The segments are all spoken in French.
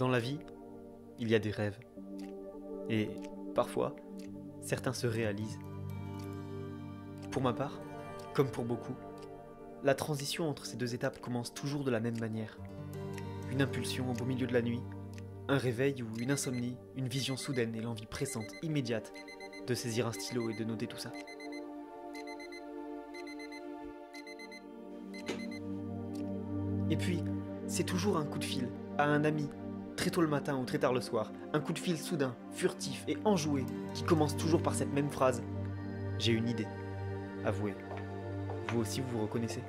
Dans la vie, il y a des rêves. Et parfois, certains se réalisent. Pour ma part, comme pour beaucoup, la transition entre ces deux étapes commence toujours de la même manière. Une impulsion au beau milieu de la nuit, un réveil ou une insomnie, une vision soudaine et l'envie pressante, immédiate, de saisir un stylo et de noter tout ça. Et puis, c'est toujours un coup de fil à un ami, très tôt le matin ou très tard le soir, un coup de fil soudain, furtif et enjoué, qui commence toujours par cette même phrase. J'ai une idée. Avouez, vous aussi vous vous reconnaissez?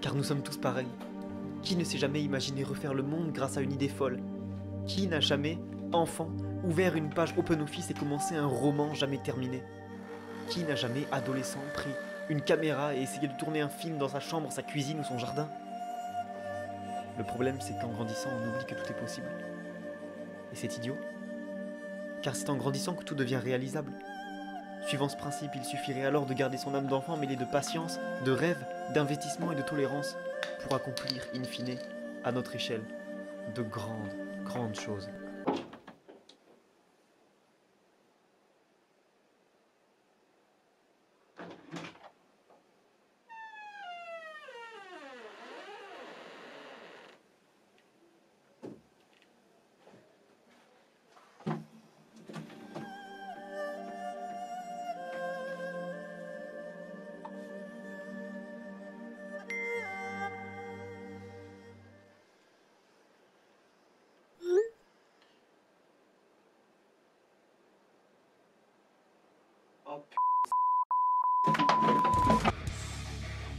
Car nous sommes tous pareils. Qui ne s'est jamais imaginé refaire le monde grâce à une idée folle? Qui n'a jamais, enfant, ouvert une page OpenOffice et commencé un roman jamais terminé? Qui n'a jamais, adolescent, pris une caméra et essayé de tourner un film dans sa chambre, sa cuisine ou son jardin? Le problème, c'est qu'en grandissant, on oublie que tout est possible. Et c'est idiot. Car c'est en grandissant que tout devient réalisable. Suivant ce principe, il suffirait alors de garder son âme d'enfant mêlée de patience, de rêve, d'investissement et de tolérance pour accomplir, in fine, à notre échelle, de grandes choses.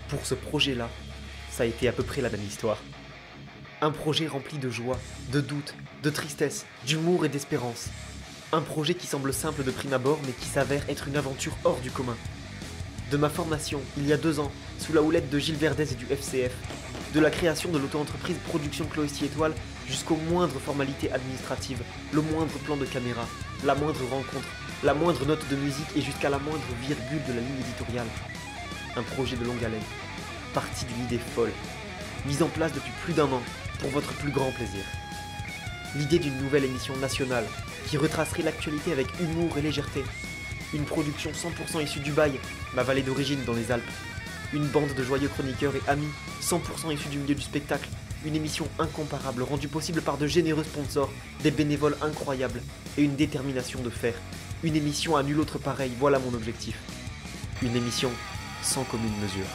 Pour ce projet-là, ça a été à peu près la même histoire. Un projet rempli de joie, de doute, de tristesse, d'humour et d'espérance. Un projet qui semble simple de prime abord mais qui s'avère être une aventure hors du commun. De ma formation, il y a 2 ans, sous la houlette de Gilles Verdez et du FCF, de la création de l'auto-entreprise Production Cloesti Étoile jusqu'aux moindres formalités administratives, le moindre plan de caméra, la moindre rencontre, la moindre note de musique et jusqu'à la moindre virgule de la ligne éditoriale. Un projet de longue haleine, parti d'une idée folle, mise en place depuis plus d'1 an pour votre plus grand plaisir. L'idée d'une nouvelle émission nationale qui retracerait l'actualité avec humour et légèreté. Une production 100% issue du Bail, ma vallée d'origine dans les Alpes. Une bande de joyeux chroniqueurs et amis 100% issus du milieu du spectacle. Une émission incomparable rendue possible par de généreux sponsors, des bénévoles incroyables et une détermination de fer. Une émission à nul autre pareil, voilà mon objectif. Une émission sans commune mesure.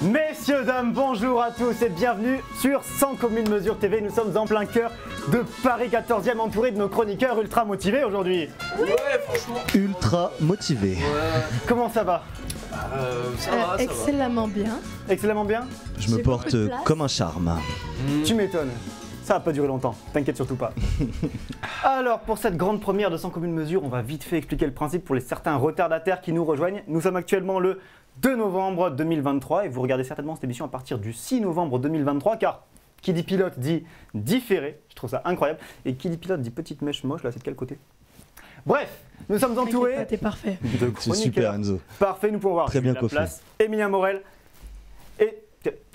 Messieurs, dames, bonjour à tous et bienvenue sur Sans Commune Mesure TV. Nous sommes en plein cœur de Paris 14e, entourés de nos chroniqueurs ultra motivés aujourd'hui. Ouais, franchement. Ultra motivé. Ouais. Comment ça va? Ça va, ça excellemment bien. Excellemment bien. Je me J'ai porte beaucoup de place. comme un charme. va. Tu m'étonnes. Ça va pas durer longtemps, t'inquiète surtout pas. Alors, pour cette grande première de Sans Commune Mesure, on va vite fait expliquer le principe pour les certains retardataires qui nous rejoignent. Nous sommes actuellement le 2 novembre 2023 et vous regardez certainement cette émission à partir du 6 novembre 2023 car qui dit pilote dit différé, je trouve ça incroyable. Et qui dit pilote dit petite mèche moche, là c'est de quel côté? Bref, nous sommes entourés T'inquiète pas, t'es parfait. de C'est chroniqueurs. super Enzo. Parfait, nous pouvons voir Très bien la coiffé. place. Emilien Morel. Et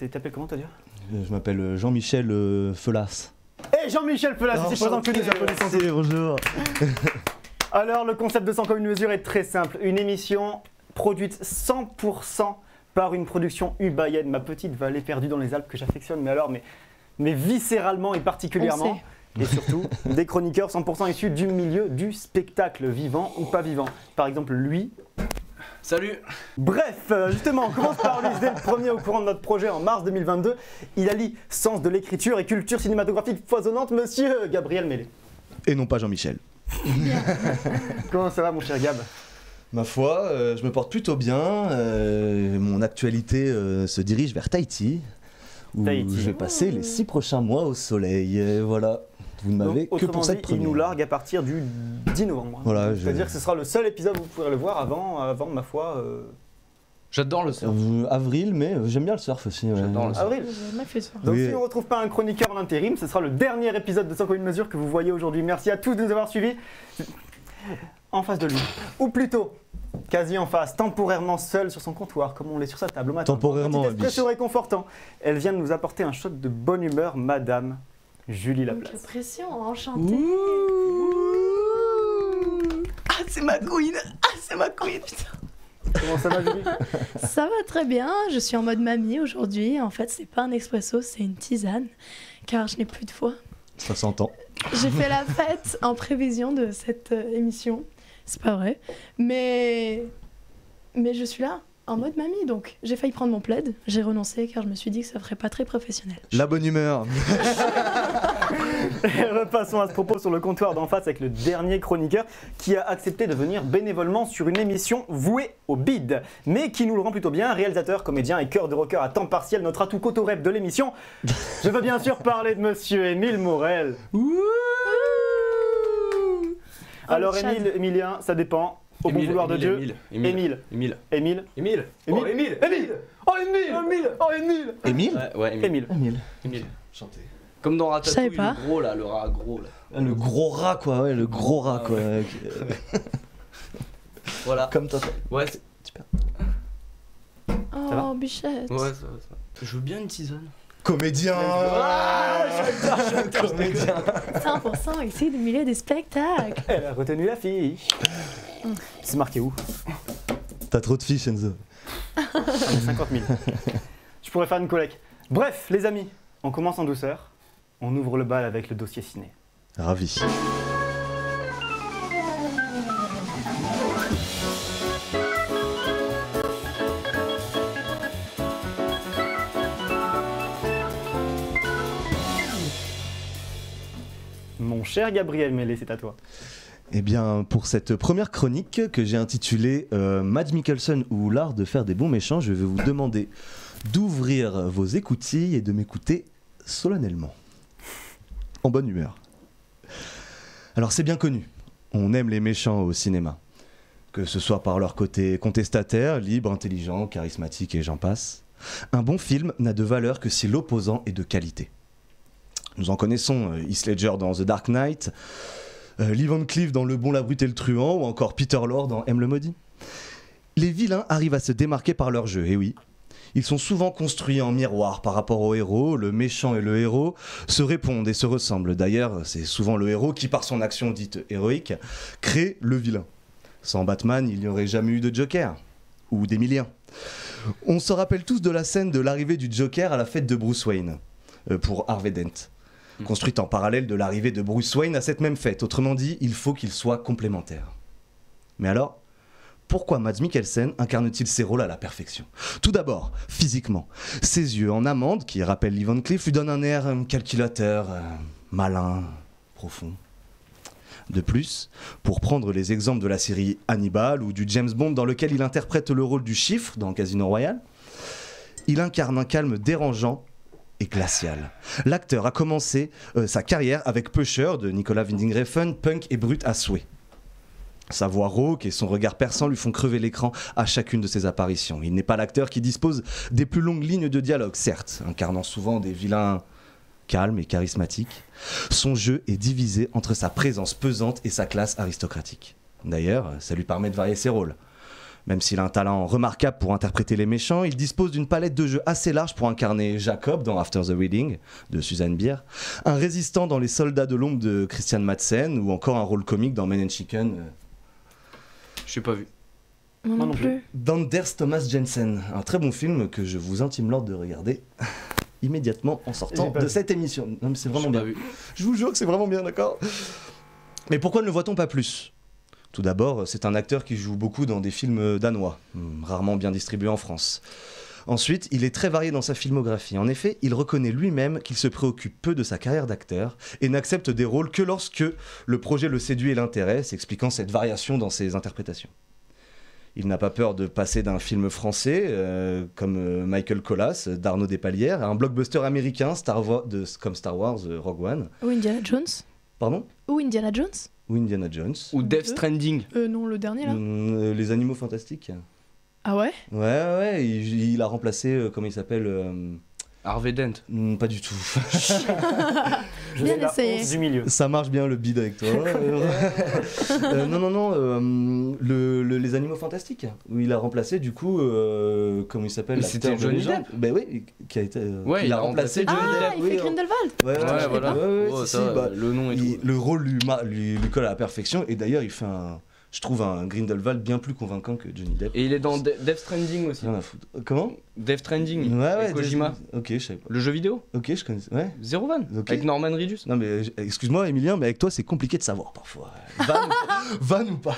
t'appelles comment t'as dit? Je m'appelle Jean-Michel Felas. Et Jean-Michel Felas, c'est présent que des applaudissements. Merci, bonjour. Alors, le concept de Sans Commune Mesure est très simple. Une émission produite 100% par une production ubayenne, ma petite vallée perdue dans les Alpes que j'affectionne, mais viscéralement et particulièrement. On sait. Et surtout, des chroniqueurs 100% issus du milieu du spectacle, vivant ou pas vivant. Par exemple, lui. Salut. Bref, justement, on commence par lui. Dès le premier au courant de notre projet en mars 2022. Il allie sens de l'écriture et culture cinématographique foisonnante, monsieur Gabriel Mélé. Et non pas Jean-Michel. Comment ça va, mon cher Gab? Ma foi, je me porte plutôt bien. Mon actualité se dirige vers Tahiti, où Tahiti. je vais passer les 6 prochains mois au soleil. Et voilà, vous ne m'avez Donc, que autrement pour cette dit, première. il nous largue à partir du 10 novembre. Voilà, C'est-à-dire que ce sera le seul épisode où vous pourrez le voir avant ma foi, J'adore le surf. Avril, mais j'aime bien le surf aussi. Ouais. J'adore le surf. avril. J'ai jamais fait ça. Donc Oui. si on ne retrouve pas un chroniqueur en intérim, ce sera le dernier épisode de Sans Commune Mesure que vous voyez aujourd'hui. Merci à tous de nous avoir suivis. En face de lui, ou plutôt quasi en face, temporairement seul sur son comptoir, comme on l'est sur sa table au matin. Temporairement, Un petit espresso biche. réconfortant. Elle vient de nous apporter un shot de bonne humeur, Madame Julie Donc, Laplace. pression, enchantée. Ah, c'est ma queen. Ah, c'est ma queen, putain. Comment ça va, Julie? Ça va très bien, je suis en mode mamie aujourd'hui. En fait, c'est pas un expresso, c'est une tisane, car je n'ai plus de voix. Ça s'entend. J'ai fait la fête en prévision de cette émission. C'est pas vrai. Mais je suis là, en mode mamie. Donc, j'ai failli prendre mon plaid. J'ai renoncé car je me suis dit que ça ferait pas très professionnel. La bonne humeur. Et repassons à ce propos sur le comptoir d'en face avec le dernier chroniqueur qui a accepté de venir bénévolement sur une émission vouée au bide, mais qui nous le rend plutôt bien, réalisateur, comédien et cœur de rocker à temps partiel, notre atout cotorep de l'émission. Je veux bien sûr parler de monsieur Émile Morel. Alors Oh, le Chad. Emilien, ça dépend. Au bon vouloir de Dieu. Émile. Émile. Émile. Émile. Oh, Émile. Émile. Oh Émile. Oh Émile. Émile Ouais, Émile. Émile. Émile. Émile. Chanté. Comme dans Je savais Ratatouille, pas. le gros là, le rat gros là. Le gros rat, quoi. Ouais, le gros rat, quoi. Voilà. Comme toi. Ouais, c'est... Oh, bichette. Ouais, ça va, ça va. Je veux bien une tisane. Comédien. Comédien. 100% ici du milieu des spectacles. Elle a retenu la fiche. C'est marqué où? T'as trop de fiches, Enzo. 50 000. Je pourrais faire une collecte. Bref, les amis, on commence en douceur. On ouvre le bal avec le dossier ciné. Ravi. Mon cher Gabriel Mélé, c'est à toi. Eh bien, pour cette première chronique que j'ai intitulée Mads Mikkelsen ou l'art de faire des bons méchants, je vais vous demander d'ouvrir vos écoutilles et de m'écouter solennellement. En bonne humeur. Alors, c'est bien connu, on aime les méchants au cinéma. Que ce soit par leur côté contestataire, libre, intelligent, charismatique et j'en passe. Un bon film n'a de valeur que si l'opposant est de qualité. Nous en connaissons Heath Ledger dans The Dark Knight, Lee Van Cleef dans Le Bon, la Brute et le Truand, ou encore Peter Lorre dans M le Maudit. Les vilains arrivent à se démarquer par leur jeu, et oui. Ils sont souvent construits en miroir par rapport au héros, le méchant et le héros se répondent et se ressemblent. D'ailleurs, c'est souvent le héros qui, par son action dite héroïque, crée le vilain. Sans Batman, il n'y aurait jamais eu de Joker, ou d'Emilien. On se rappelle tous de la scène de l'arrivée du Joker à la fête de Bruce Wayne, pour Harvey Dent. Construite en parallèle de l'arrivée de Bruce Wayne à cette même fête. Autrement dit, il faut qu'ils soient complémentaires. Mais alors, pourquoi Mads Mikkelsen incarne-t-il ses rôles à la perfection? Tout d'abord, physiquement. Ses yeux en amande, qui rappellent Lee Van Cleef, lui donnent un air calculateur, malin, profond. De plus, pour prendre les exemples de la série Hannibal ou du James Bond dans lequel il interprète le rôle du chiffre dans Casino Royale, il incarne un calme dérangeant et glacial. L'acteur a commencé sa carrière avec Pusher de Nicolas Winding Refn, punk et brut à souhait. Sa voix rauque et son regard perçant lui font crever l'écran à chacune de ses apparitions. Il n'est pas l'acteur qui dispose des plus longues lignes de dialogue, certes, incarnant souvent des vilains calmes et charismatiques. Son jeu est divisé entre sa présence pesante et sa classe aristocratique. D'ailleurs, ça lui permet de varier ses rôles. Même s'il a un talent remarquable pour interpréter les méchants, il dispose d'une palette de jeux assez large pour incarner Jacob dans After the Wedding de Suzanne Bier, un résistant dans Les Soldats de l'ombre de Christian Madsen ou encore un rôle comique dans Men and Chicken. Je suis pas vu. Moi non plus. d'Anders Thomas Jensen, un très bon film que je vous intime l'ordre de regarder immédiatement en sortant de cette émission. Non mais c'est vraiment bien. Je vous jure que c'est vraiment bien, d'accord. Mais pourquoi ne le voit-on pas plus ? Tout d'abord, c'est un acteur qui joue beaucoup dans des films danois, rarement bien distribués en France. Ensuite, il est très varié dans sa filmographie. En effet, il reconnaît lui-même qu'il se préoccupe peu de sa carrière d'acteur et n'accepte des rôles que lorsque le projet le séduit et l'intéresse, expliquant cette variation dans ses interprétations. Il n'a pas peur de passer d'un film français, comme Michael Colas, d'Arnaud Despalières, à un blockbuster américain comme Star Wars, Rogue One. Ou Indiana Jones. Pardon ? Ou Indiana Jones. Ou Indiana Jones. Ou Death Stranding. Non, le dernier là. Les Animaux Fantastiques. Ah ouais ? Ouais, il a remplacé, comment il s'appelle Harvey Dent. Pas du tout. Bien essayé. Du milieu. Ça marche bien le bide avec toi. Non, les Animaux Fantastiques, où il a remplacé du coup, comment il s'appelle ? C'était Johnny Depp. Ben oui, qui a été. Ouais, il a remplacé Johnny Ah, Depp. il fait Grindelwald. Ouais, voilà. Oh, si, ça, le nom et tout. Le rôle lui colle à la perfection, et d'ailleurs il fait je trouve un Grindelwald bien plus convaincant que Johnny Depp. Et il est dans Death Stranding aussi. Rien à foutre. Comment ? Death Stranding. Ouais, avec Kojima. Ok, je savais pas. Le jeu vidéo. Ok, je connais. Ouais. Zero Van. Ok. Avec Norman Reedus. Non mais excuse-moi Emilien, mais avec toi c'est compliqué de savoir parfois. Van ou pas.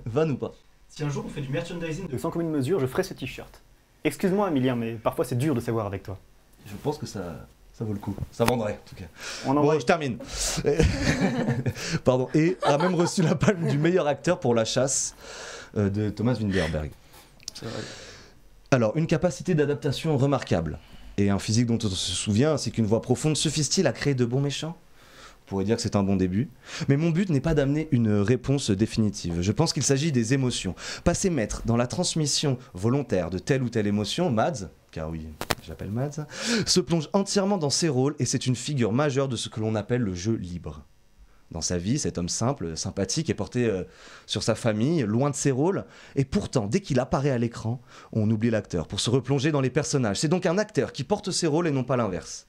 Van ou pas. Si un jour on fait du merchandising de sans commune mesure, je ferai ce t-shirt. Excuse-moi Emilien, mais parfois c'est dur de savoir avec toi. Je pense que ça vaut le coup. Ça vendrait en tout cas. On Bon, je termine. Pardon. Et a même reçu la palme du meilleur acteur pour La Chasse de Thomas Vinterberg. C'est vrai. Alors, une capacité d'adaptation remarquable et un physique dont on se souvient ainsi qu'une voix profonde suffisent-ils à créer de bons méchants ? On pourrait dire que c'est un bon début. Mais mon but n'est pas d'amener une réponse définitive. Je pense qu'il s'agit des émotions. Passer maître dans la transmission volontaire de telle ou telle émotion, Mads, car oui, j'appelle Mads, se plonge entièrement dans ses rôles et c'est une figure majeure de ce que l'on appelle le jeu libre. Dans sa vie, cet homme simple, sympathique est porté sur sa famille, loin de ses rôles, et pourtant, dès qu'il apparaît à l'écran, on oublie l'acteur pour se replonger dans les personnages. C'est donc un acteur qui porte ses rôles et non pas l'inverse.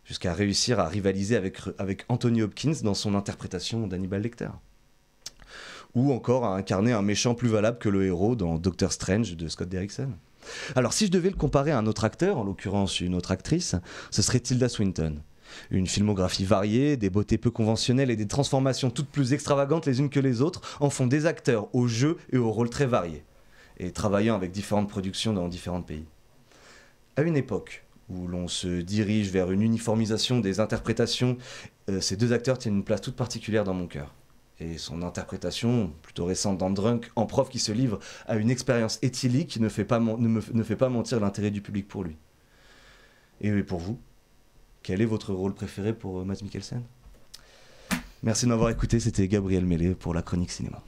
Jusqu'à réussir à rivaliser avec Anthony Hopkins dans son interprétation d'Hannibal Lecter. Ou encore à incarner un méchant plus valable que le héros dans Doctor Strange de Scott Derrickson. Alors si je devais le comparer à un autre acteur, en l'occurrence une autre actrice, ce serait Tilda Swinton. Une filmographie variée, des beautés peu conventionnelles et des transformations toutes plus extravagantes les unes que les autres en font des acteurs au jeu et aux rôles très variés, et travaillant avec différentes productions dans différents pays. À une époque où l'on se dirige vers une uniformisation des interprétations, ces deux acteurs tiennent une place toute particulière dans mon cœur. Et son interprétation, plutôt récente dans Drunk, en prof qui se livre à une expérience éthylique, ne fait pas mentir l'intérêt du public pour lui. Et pour vous, quel est votre rôle préféré pour Mads Mikkelsen ? Merci de m'avoir écouté, c'était Gabriel Mélé pour la chronique cinéma.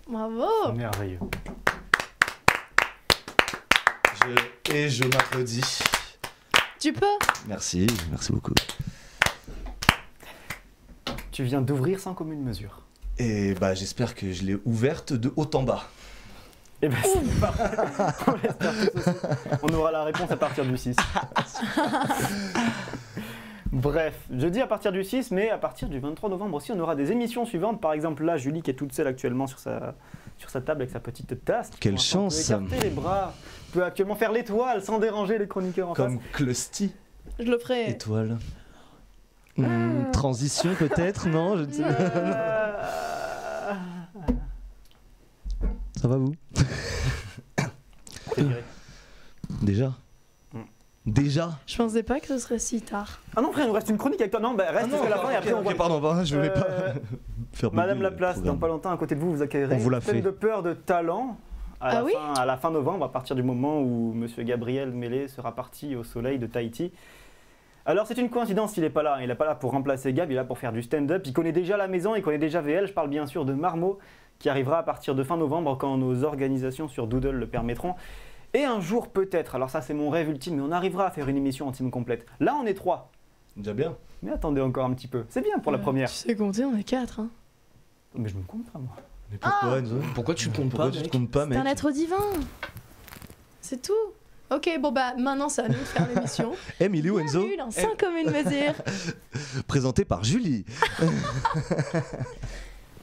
Bravo. Merveilleux. Je m'applaudis. Tu peux. Merci beaucoup. Tu viens d'ouvrir sans commune mesure. Et j'espère que je l'ai ouverte de haut en bas. Eh ben c'est parfait. On l'espère tous aussi. On aura la réponse à partir du 6. Bref, je dis à partir du 6, mais à partir du 23 novembre aussi, on aura des émissions suivantes. Par exemple, là, Julie qui est toute seule actuellement sur sa table avec sa petite tasse. Quelle chance. Peut écarter les bras, peut actuellement faire l'étoile sans déranger les chroniqueurs en face. Comme Clusty. Je le ferai. Étoile. Transition peut-être, non je ne sais pas. Ça va vous? Déjà? Déjà? Je pensais pas que ce serait si tard. Ah non frère, il nous reste une chronique avec toi. Non, reste jusqu'à la fin et après on voit. Pardon, je voulais pas faire Madame bouger Laplace, le dans programme. pas longtemps à côté de vous, vous accueillerez On vous l'a une scène fait. de peur de talent à la fin novembre, à partir du moment où Monsieur Gabriel Mélé sera parti au soleil de Tahiti. Alors c'est une coïncidence s'il n'est pas là, il n'est pas là pour remplacer Gab, il est là pour faire du stand-up, il connaît déjà la maison, il connaît déjà VL, je parle bien sûr de Marmot, qui arrivera à partir de fin novembre quand nos organisations sur Doodle le permettront. Et un jour peut-être, alors ça c'est mon rêve ultime, mais on arrivera à faire une émission en team complète. Là on est 3, Déjà bien. mais attendez encore un petit peu, c'est bien pour la première. Tu sais compter, on est 4. Hein. Mais je me compte pas, moi. Mais pourquoi, Enzo Pourquoi tu le comptes Pourquoi pas, tu te mec comptes pas, C'est mec un être divin. C'est tout. Ok, bon bah maintenant c'est à nous de faire l'émission. Emily ou Enzo Bienvenue dans 5 communes mesures. Présenté par Julie.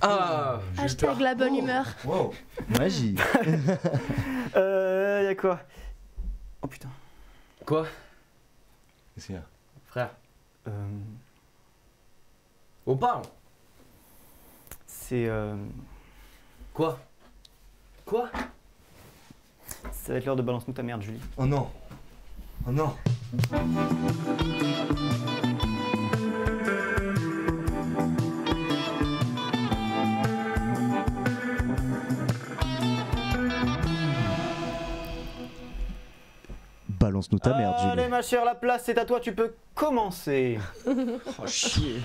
Ah Hashtag la bonne humeur. Wow. Magie. Y'a quoi? Oh putain. Quoi Qu'est-ce qu'il y a Frère. Euh, On parle. c'est Quoi Quoi ça va être l'heure de balance-nous ta merde, Julie. Oh non. Oh non. Balance-nous ta merde, Allez Julie. ma chère, la place c'est à toi, tu peux commencer. Oh chier.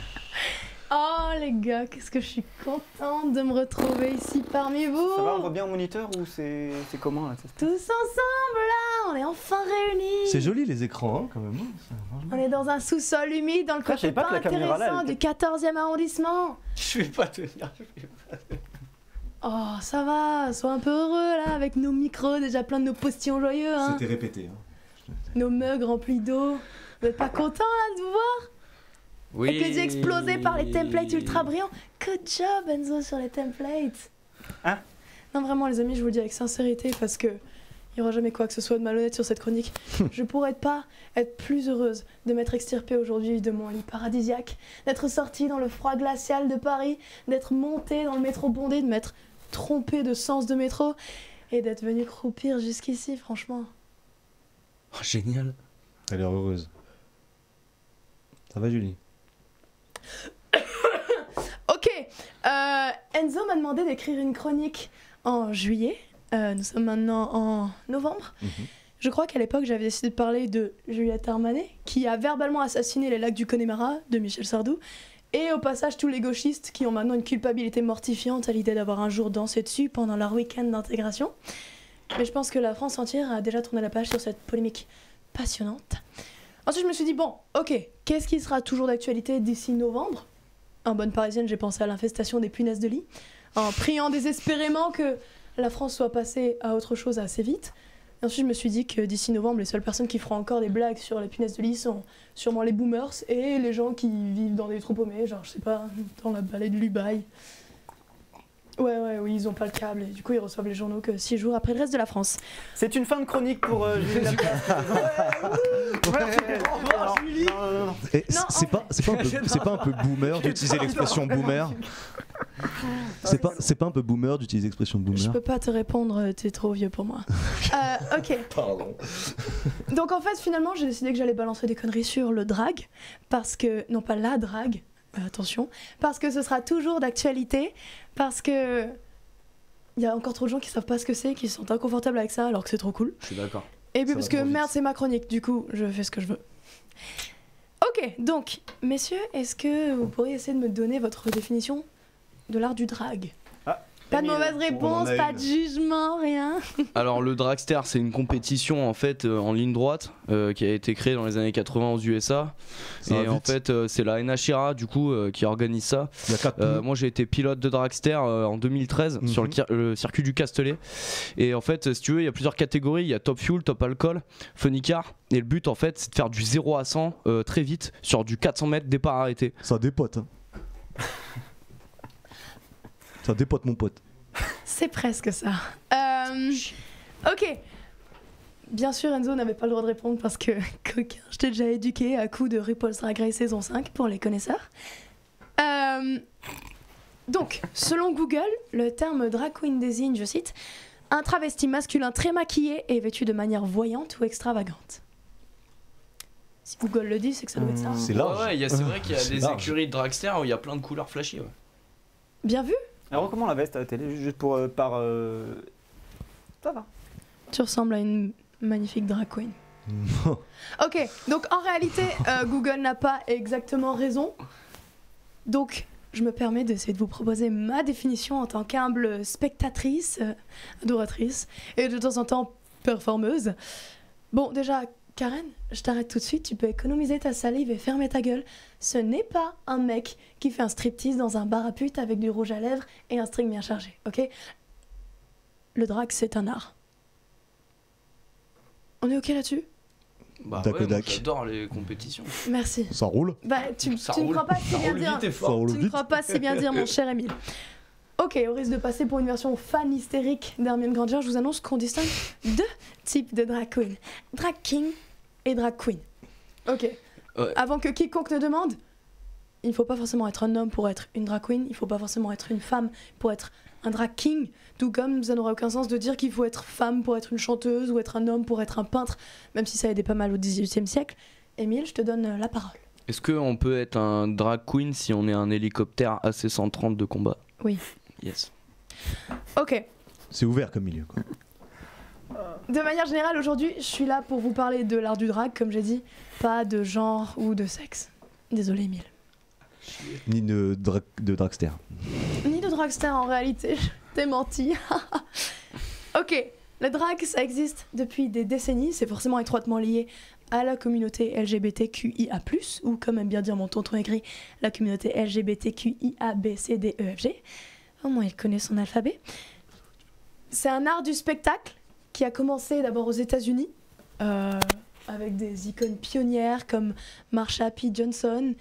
Oh les gars, qu'est-ce que je suis contente de me retrouver ici parmi vous. Ça va, on voit bien au moniteur ou c'est comment là? Tous ensemble là, on est enfin réunis. C'est joli les écrans, hein, quand même. On est dans un sous-sol humide dans le Ah, je savais côté pas pas que la caméra, là, intéressant elle du 14e arrondissement. Je vais pas tenir. Oh ça va, sois un peu heureux là avec nos micros déjà plein de nos postillons joyeux hein. C'était répété. Hein. Nos mugs remplis d'eau. Vous êtes pas contents là de vous voir? Oui. Avec les yeux explosés par les templates ultra brillants. Good job Enzo sur les templates. Hein? Non vraiment les amis, je vous le dis avec sincérité parce que il n'y aura jamais quoi que ce soit de malhonnête sur cette chronique. Je pourrais pas être plus heureuse de m'être extirpée aujourd'hui de mon lit paradisiaque, d'être sortie dans le froid glacial de Paris, d'être montée dans le métro bondé, de m'être trompée de sens de métro et d'être venue croupir jusqu'ici franchement. Oh, génial. T'as l'air heureuse. Ça va, Julie? Ok, Enzo m'a demandé d'écrire une chronique en juillet. Nous sommes maintenant en novembre. Je crois qu'à l'époque, j'avais décidé de parler de Juliette Armanet, qui a verbalement assassiné les lacs du Connemara de Michel Sardou, et au passage tous les gauchistes qui ont maintenant une culpabilité mortifiante à l'idée d'avoir un jour dansé dessus pendant leur week-end d'intégration. Mais je pense que la France entière a déjà tourné la page sur cette polémique passionnante. Ensuite, je me suis dit, bon, ok, qu'est-ce qui sera toujours d'actualité d'ici novembre? En bonne parisienne, j'ai pensé à l'infestation des punaises de lit, en priant désespérément que la France soit passée à autre chose assez vite. Et ensuite, je me suis dit que d'ici novembre, les seules personnes qui feront encore des blagues sur les punaises de lit sont sûrement les boomers et les gens qui vivent dans des trous paumés, genre, je sais pas, dans la vallée de l'Ubaye. Oui, ils ont pas le câble et du coup, ils reçoivent les journaux que 6 jours après le reste de la France. C'est une fin de chronique pour Julie Laplace. Non. Et Non, c'est pas un peu boomer d'utiliser l'expression boomer? C'est pas un peu boomer d'utiliser l'expression Je boomer? peux pas te répondre, t'es trop vieux pour moi. Ok. Pardon. Donc en fait, finalement, j'ai décidé que j'allais balancer des conneries sur le drag, parce que, non pas la drague, attention, parce que ce sera toujours d'actualité, parce que il y a encore trop de gens qui savent pas ce que c'est, qui se sentent inconfortables avec ça, alors que c'est trop cool. Je suis d'accord. Et puis Ça parce va que trop vite. merde, c'est ma chronique, du coup, je fais ce que je veux. Ok, donc, messieurs, est-ce que vous pourriez essayer de me donner votre définition de l'art du drag? Pas de Emile, mauvaise réponse, a pas une. de jugement, rien. Alors le dragster, c'est une compétition en fait en ligne droite qui a été créée dans les années 80 aux USA. Ça va Et en vite. fait, c'est la NHRA du coup qui organise ça. Il y a 4 Moi j'ai été pilote de dragster en 2013 sur le circuit du Castellet. Et en fait, si tu veux, il y a plusieurs catégories. Il y a top fuel, top alcool, funny car. Et le but en fait, c'est de faire du 0 à 100 très vite sur du 400 mètres départ arrêté. Ça dépote. Hein. Ça dépote, mon pote. C'est presque ça. Ok. Bien sûr, Enzo n'avait pas le droit de répondre parce que coquin, je t'ai déjà éduqué à coup de RuPaul's Drag Race saison 5 pour les connaisseurs. Donc, selon Google, le terme drag queen désigne, je cite, un travesti masculin très maquillé et vêtu de manière voyante ou extravagante. Si Google le dit, c'est que ça doit être ça. C'est large. Ouais, c'est vrai qu'il y a C'est des large. écuries de dragster où il y a plein de couleurs flashy. Ouais. Bien vu? Alors comment la veste à la télé, juste pour ça va. Tu ressembles à une magnifique drag queen. Ok, donc en réalité, Google n'a pas exactement raison. Donc, je me permets d'essayer de vous proposer ma définition en tant qu'humble spectatrice, adoratrice, et de temps en temps performeuse. Bon, déjà, Karen, je t'arrête tout de suite, tu peux économiser ta salive et fermer ta gueule. Ce n'est pas un mec qui fait un striptease dans un bar à pute avec du rouge à lèvres et un string bien chargé, ok? Le drag, c'est un art. On est ok là-dessus? Bah Dac ouais, au moi, dac. j'adore les compétitions. Merci. Ça roule. Bah, tu ne crois pas si bien dire. Ça roule Tu ne vite. crois pas si bien dire, mon cher Émile. Ok, au risque de passer pour une version fan hystérique d'Hermione Granger, je vous annonce qu'on distingue deux types de drag queen. Drag king et drag queen. Ok. Ouais. Avant que quiconque ne demande, il ne faut pas forcément être un homme pour être une drag queen, il ne faut pas forcément être une femme pour être un drag king, tout comme ça n'aurait aucun sens de dire qu'il faut être femme pour être une chanteuse ou être un homme pour être un peintre, même si ça aidait pas mal au XVIIIe siècle. Émile, je te donne la parole. Est-ce qu'on peut être un drag queen si on est un hélicoptère AC-130 de combat? Oui. Yes. Ok. C'est ouvert comme milieu, quoi. De manière générale, aujourd'hui, je suis là pour vous parler de l'art du drag, comme j'ai dit, pas de genre ou de sexe. Désolé, Emile. Ni de dragster. Ni de dragster en réalité, je t'ai menti. Ok, le drag, ça existe depuis des décennies, c'est forcément étroitement lié à la communauté LGBTQIA+, ou comme aime bien dire mon tonton aigri, la communauté LGBTQIABCDEFG. Au moins, il connaît son alphabet. C'est un art du spectacle qui a commencé d'abord aux États-Unis, avec des icônes pionnières comme Marsha P. Johnson,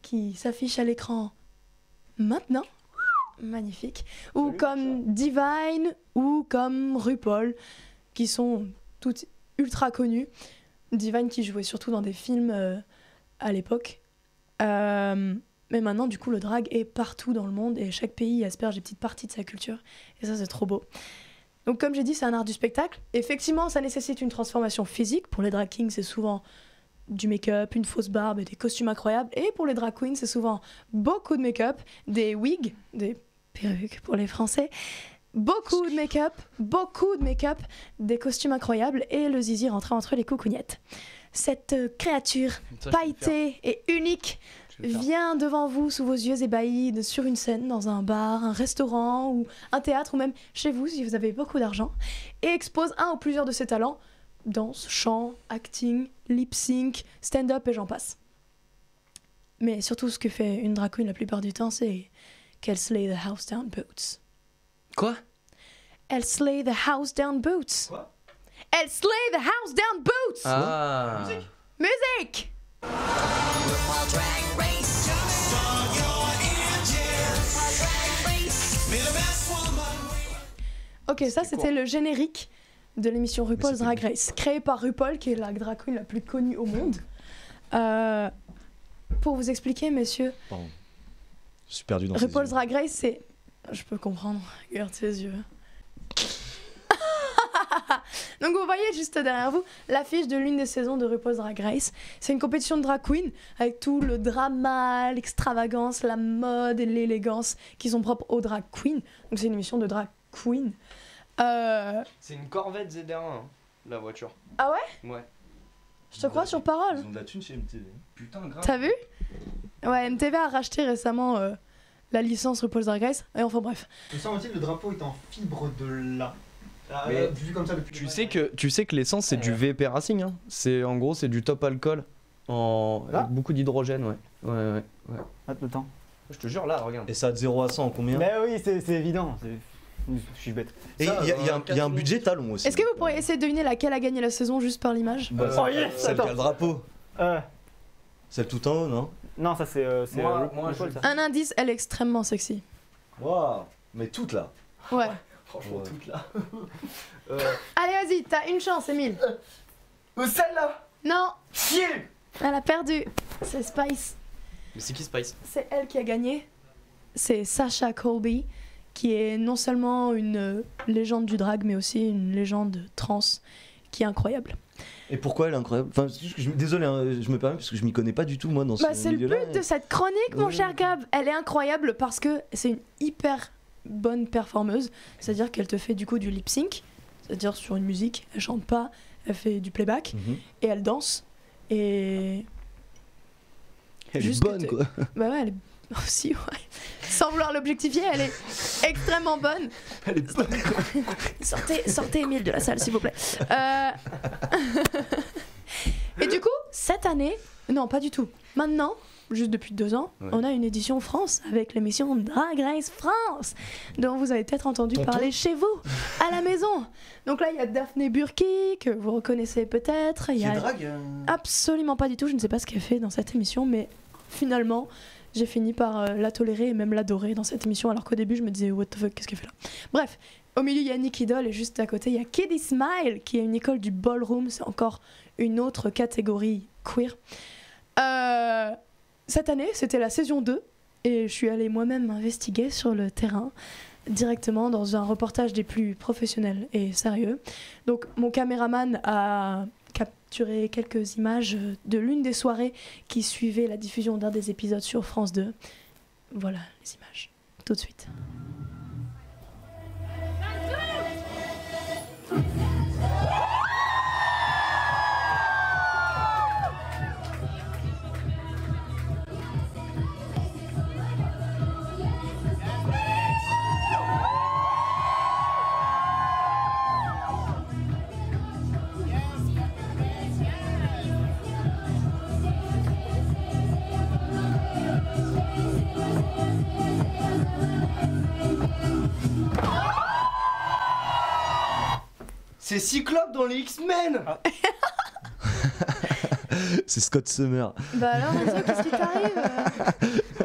qui s'affiche à l'écran maintenant. Magnifique. Ou comme Divine, ou comme RuPaul, qui sont toutes ultra connues. Divine qui jouait surtout dans des films à l'époque. Mais maintenant, du coup, le drag est partout dans le monde et chaque pays asperge des petites parties de sa culture. Et ça, c'est trop beau. Donc, comme j'ai dit, c'est un art du spectacle. Effectivement, ça nécessite une transformation physique. Pour les drag kings, c'est souvent du make-up, une fausse barbe et des costumes incroyables. Et pour les drag queens, c'est souvent beaucoup de make-up, des wigs, des perruques pour les Français, beaucoup de make-up, des costumes incroyables et le zizi rentrant entre les coucougnettes. Cette créature pailletée et unique vient devant vous sous vos yeux ébahis sur une scène, dans un bar, un restaurant ou un théâtre ou même chez vous si vous avez beaucoup d'argent et expose un ou plusieurs de ses talents, danse, chant, acting, lip sync, stand-up et j'en passe. Mais surtout ce que fait une drag queen la plupart du temps, c'est qu'elle slay the house down boots. Quoi? Elle slay the house down boots. Quoi? Elle slay the house down boots. Ah. Musique. Ok, ça c'était le générique de l'émission RuPaul's Drag Race, créée par RuPaul, qui est la drag queen la plus connue au monde. Pour vous expliquer, messieurs, Pardon. Je suis perdu dans ces RuPaul's yeux. Drag Race, c'est... Je peux comprendre, regarde ses yeux. Donc vous voyez juste derrière vous l'affiche de l'une des saisons de RuPaul's Drag Race. C'est une compétition de drag queen avec tout le drama, l'extravagance, la mode et l'élégance qui sont propres aux drag queens. Donc c'est une émission de drag queen. C'est une Corvette ZR1, hein, la voiture. Ah ouais? Ouais. Je te crois sur parole. Ils ont de la thune chez MTV. Putain, grave. T'as vu? Ouais, MTV a racheté récemment la licence RuPaul's Drag Race. Et enfin bref. Me semble-t-il, le drapeau est en fibre de là. Mais Vu comme ça depuis. Tu sais que l'essence c'est du VP Racing, hein. C'est en gros c'est du top alcool Là avec beaucoup d'hydrogène, ouais. Ouais. Attends le temps. Je te jure là, regarde. Et ça de 0 à 100 en combien? Mais oui, c'est évident. Je suis bête. Et il y a un budget talon aussi. Est-ce que vous pourriez essayer de deviner laquelle a gagné la saison juste par l'image? Bah, Oh yes, celle qui a attends. le drapeau. Celle tout en haut, non? Non, ça c'est Moi, RuPaul, je- ça. Un indice, elle est extrêmement sexy. Waouh. Mais toute là. Ouais. Franchement, Ouais. toute là. Allez, vas-y, t'as une chance, Emile. Celle-là. Non, Chier. elle a perdu. C'est Spice. Mais c'est qui Spice? C'est elle qui a gagné. C'est Sasha Colby, qui est non seulement une légende du drag, mais aussi une légende trans, qui est incroyable. Et pourquoi elle est incroyable? Enfin, désolé, hein, je me permets parce que je m'y connais pas du tout moi dans ce Bah, c'est le milieu-là. but de cette chronique, mon Ouais. cher Gab. Elle est incroyable parce que c'est une hyper bonne performeuse. C'est-à-dire qu'elle te fait du coup du lip sync, c'est-à-dire sur une musique, elle chante pas, elle fait du playback Mhm. et elle danse. Et Elle Juste est bonne que quoi. bah ouais, elle est aussi, ouais. Sans vouloir l'objectifier, elle est extrêmement bonne. Elle est bonne. Sortez Emile de la salle, s'il vous plaît. Et du coup, cette année, non, pas du tout. Maintenant, juste depuis 2 ans, on a une édition France avec l'émission Drag Race France, dont vous avez peut-être entendu parler chez vous, à la maison. Donc là, il y a Daphné Burki, que vous reconnaissez peut-être. Il y a drague absolument pas du tout, je ne sais pas ce qu'elle fait dans cette émission, mais finalement, j'ai fini par la tolérer et même l'adorer dans cette émission, alors qu'au début, je me disais, what the fuck, qu'est-ce qu'elle fait là? Bref, au milieu, il y a Nick Idol et juste à côté, il y a Kiddy Smile, qui est une école du ballroom, c'est encore une autre catégorie queer. Cette année, c'était la saison 2 et je suis allée moi-même investiguer sur le terrain directement dans un reportage des plus professionnels et sérieux. Donc mon caméraman a capturé quelques images de l'une des soirées qui suivait la diffusion d'un des épisodes sur France 2. Voilà les images, tout de suite. C'est Cyclope dans les X-Men. C'est Scott Summer. Bah alors, Enzo, qu'est-ce qui t'arrive?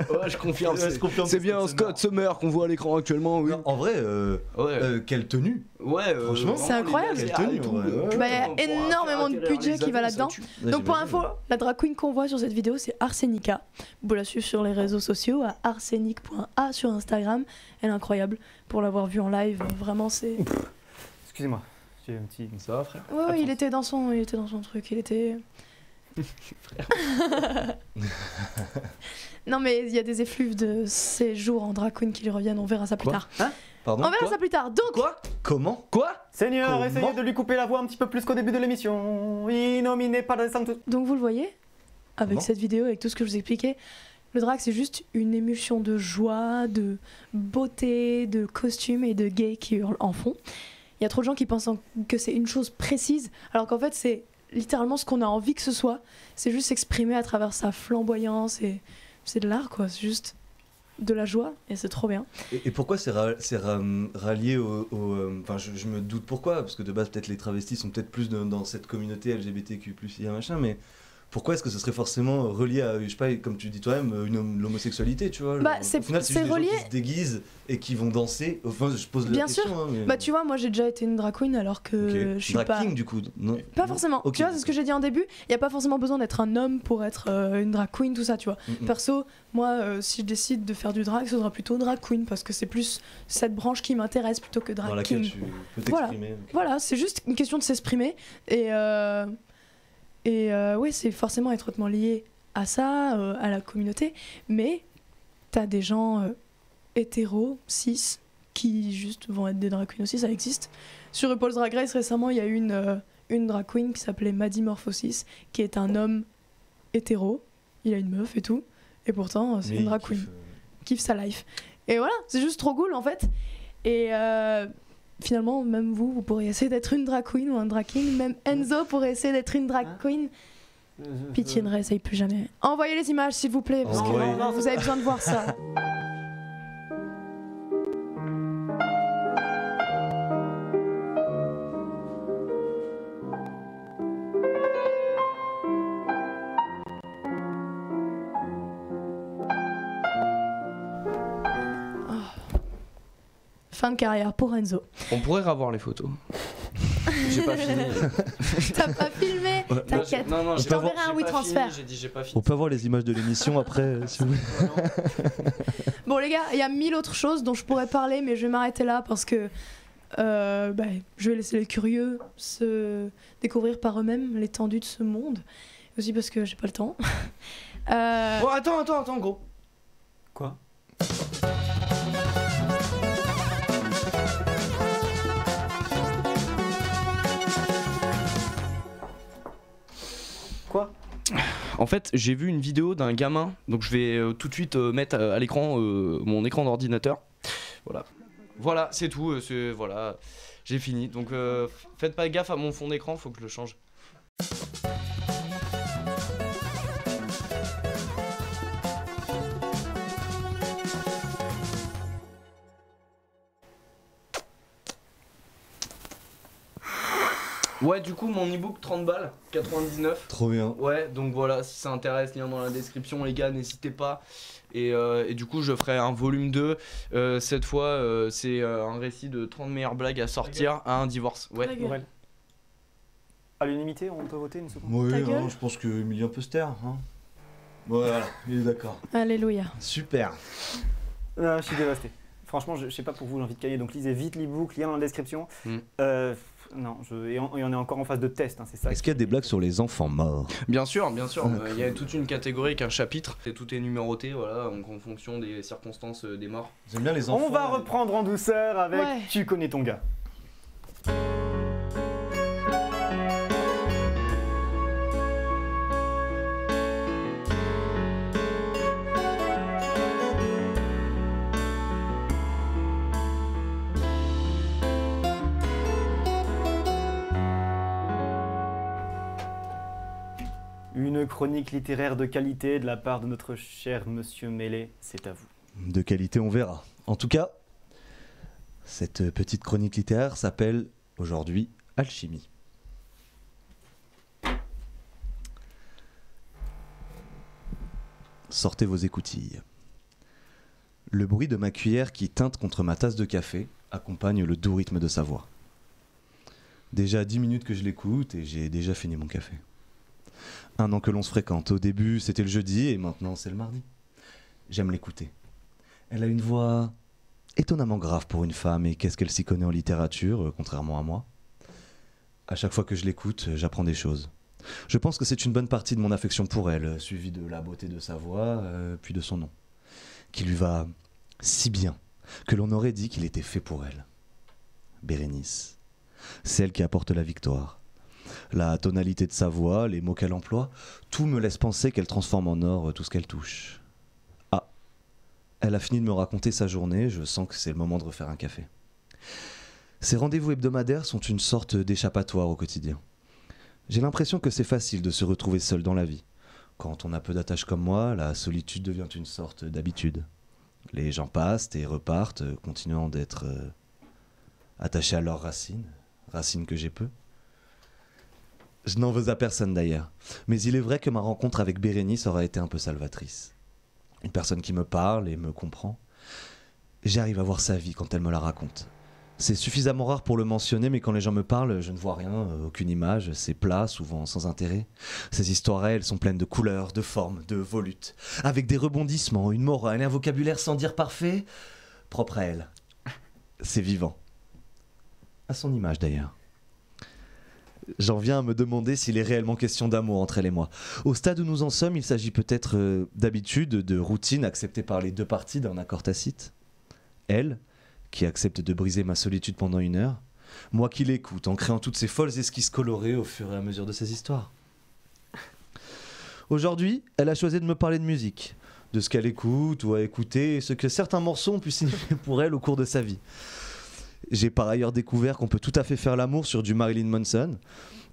Ouais, je confirme. C'est bien un Scott Summer qu'on voit à l'écran actuellement, oui. Non, en vrai, quelle tenue. Ouais, franchement, c'est incroyable. Quelle tenue, ouais. Bah, il y a énormément de budget qui va là-dedans. Donc pour info, la drag queen qu'on voit sur cette vidéo, c'est Arsenica. Vous pouvez la suivre sur les réseaux sociaux à arsenic.a sur Instagram. Elle est incroyable. Pour l'avoir vue en live, vraiment c'est... Excusez-moi, j'ai un petit... Ça va, frère? Ouais, il était dans son truc, il était... Non mais il y a des effluves de ces jours en drag queen qui lui reviennent, on verra ça plus tard. Pardon. On verra ça plus tard. Donc Quoi? Comment? Quoi? Seigneur, Comment essayez de lui couper la voix un petit peu plus qu'au début de l'émission. Inominé par les santos. Donc vous le voyez, avec Comment cette vidéo, avec tout ce que je vous expliquais, le drag c'est juste une émulsion de joie, de beauté, de costumes et de gays qui hurlent en fond. Il y a trop de gens qui pensent que c'est une chose précise, alors qu'en fait c'est littéralement ce qu'on a envie que ce soit. C'est juste s'exprimer à travers sa flamboyance et c'est de l'art quoi, c'est juste de la joie et c'est trop bien. Et pourquoi c'est rallié au... Enfin, je me doute pourquoi, parce que de base peut-être les travestis sont peut-être plus dans cette communauté LGBTQ+, il y a machin, mais pourquoi est-ce que ce serait forcément relié à, je sais pas, comme tu dis toi-même, l'homosexualité, tu vois? Bah, au final, c'est juste relié... des gens qui se déguisent et qui vont danser. Enfin, je pose Bien la question. sûr. Hein, mais... Bah tu vois, moi j'ai déjà été une drag queen alors que je suis drag pas... king du coup, non? Pas forcément. Ok. Tu vois, c'est ce que j'ai dit en début. Il n'y a pas forcément besoin d'être un homme pour être une drag queen, tout ça, tu vois. Perso, moi, si je décide de faire du drag, ce sera plutôt drag queen parce que c'est plus cette branche qui m'intéresse plutôt que drag Dans laquelle king. tu peux t'exprimer. Voilà, c'est juste une question de s'exprimer. Et ouais, c'est forcément étroitement lié à ça, à la communauté. Mais t'as des gens hétéros, cis, qui juste vont être des drag queens aussi, ça existe. Sur RuPaul's Drag Race, récemment, il y a eu une drag queen qui s'appelait Maddie Morphosis, qui est un homme hétéro. Il a une meuf et tout. Et pourtant, c'est une drag queen. Kiffe sa life. Et voilà, c'est juste trop cool en fait. Et finalement, même vous pourriez essayer d'être une drag queen ou un drag king. Même Enzo pourrait essayer d'être une drag queen. Pitié, ne réessaye plus jamais. Envoyez les images s'il vous plaît, parce que vous avez besoin de voir ça. Fin de carrière pour Enzo. On pourrait revoir les photos. J'ai pas fini. T'as pas filmé? T'inquiète. Non, je t'enverrai un WeTransfer. J'ai dit j'ai pas fini. On peut avoir les images de l'émission après, si vous voulez. Bon les gars, il y a 1000 autres choses dont je pourrais parler, mais je vais m'arrêter là parce que je vais laisser les curieux se découvrir par eux-mêmes l'étendue de ce monde. Aussi parce que j'ai pas le temps. Bon, attends, gros. Quoi? Quoi? En fait, j'ai vu une vidéo d'un gamin, donc je vais tout de suite mettre à l'écran mon écran d'ordinateur. Voilà, c'est tout. Voilà, j'ai fini. Donc faites pas gaffe à mon fond d'écran, faut que je le change. Ouais, du coup, mon e-book 30 balles, 99. Trop bien. Ouais, donc voilà, si ça intéresse, lien dans la description, les gars, n'hésitez pas. Et du coup, je ferai un volume 2. Cette fois, c'est un récit de 30 meilleures blagues à sortir à un divorce. Ouais. Ta gueule. Aurel. À l'unanimité, on peut voter une seconde. Oui, Ta gueule. je pense que Emilien peut se taire. Hein. Voilà, il est d'accord. Alléluia. Super. Je suis dévasté. Franchement, je sais pas pour vous, j'ai envie de caler, donc lisez vite l'e-book, lien dans la description. Non, et on est encore en phase de test, hein, c'est ça. Est-ce qu'il y a des blagues sur les enfants morts? Bien sûr, bien sûr. Il y a toute une catégorie avec un chapitre. Et tout est numéroté, voilà, donc en fonction des circonstances des morts. J'aime bien les enfants. On va reprendre en douceur avec Ouais. Tu connais ton gars. Une chronique littéraire de qualité de la part de notre cher Monsieur Mêlé, c'est à vous. De qualité, on verra. En tout cas, cette petite chronique littéraire s'appelle aujourd'hui Alchimie. Sortez vos écoutilles. Le bruit de ma cuillère qui teinte contre ma tasse de café accompagne le doux rythme de sa voix. Déjà 10 minutes que je l'écoute et j'ai déjà fini mon café. 1 an que l'on se fréquente. Au début, c'était le jeudi et maintenant, c'est le mardi. J'aime l'écouter. Elle a une voix étonnamment grave pour une femme et qu'est-ce qu'elle s'y connaît en littérature, contrairement à moi. À chaque fois que je l'écoute, j'apprends des choses. Je pense que c'est une bonne partie de mon affection pour elle, suivie de la beauté de sa voix, puis de son nom, qui lui va si bien que l'on aurait dit qu'il était fait pour elle. Bérénice, celle qui apporte la victoire. La tonalité de sa voix, les mots qu'elle emploie, tout me laisse penser qu'elle transforme en or tout ce qu'elle touche. Ah, elle a fini de me raconter sa journée, je sens que c'est le moment de refaire un café. Ces rendez-vous hebdomadaires sont une sorte d'échappatoire au quotidien. J'ai l'impression que c'est facile de se retrouver seul dans la vie. Quand on a peu d'attaches comme moi, la solitude devient une sorte d'habitude. Les gens passent et repartent, continuant d'être attachés à leurs racines, racines que j'ai peu. Je n'en veux à personne d'ailleurs, mais il est vrai que ma rencontre avec Bérénice aura été un peu salvatrice. Une personne qui me parle et me comprend. J'arrive à voir sa vie quand elle me la raconte. C'est suffisamment rare pour le mentionner, mais quand les gens me parlent, je ne vois rien, aucune image, c'est plat, souvent sans intérêt. Ces histoires, elles, sont pleines de couleurs, de formes, de volutes, avec des rebondissements, une morale, un vocabulaire sans dire parfait, propre à elle. C'est vivant. À son image d'ailleurs. J'en viens à me demander s'il est réellement question d'amour entre elle et moi. Au stade où nous en sommes, il s'agit peut-être d'habitude, de routine acceptée par les deux parties d'un accord tacite. Elle, qui accepte de briser ma solitude pendant 1 heure, moi qui l'écoute en créant toutes ces folles esquisses colorées au fur et à mesure de ses histoires. Aujourd'hui, elle a choisi de me parler de musique, de ce qu'elle écoute ou a écouté, et ce que certains morceaux ont pu signifier pour elle au cours de sa vie. J'ai par ailleurs découvert qu'on peut tout à fait faire l'amour sur du Marilyn Manson,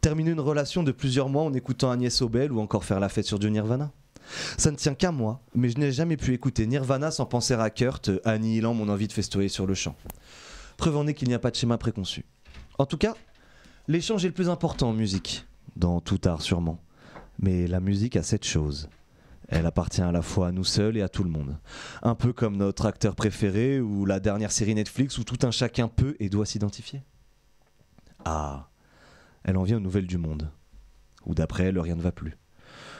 terminer une relation de plusieurs mois en écoutant Agnès Obel ou encore faire la fête sur du Nirvana. Ça ne tient qu'à moi, mais je n'ai jamais pu écouter Nirvana sans penser à Kurt, annihilant mon envie de festoyer sur le champ. Preuve en est qu'il n'y a pas de schéma préconçu. En tout cas, l'échange est le plus important en musique, dans tout art sûrement. Mais la musique a cette chose. Elle appartient à la fois à nous seuls et à tout le monde. Un peu comme notre acteur préféré ou la dernière série Netflix où tout un chacun peut et doit s'identifier. Ah, elle en vient aux nouvelles du monde, où d'après elle, rien ne va plus.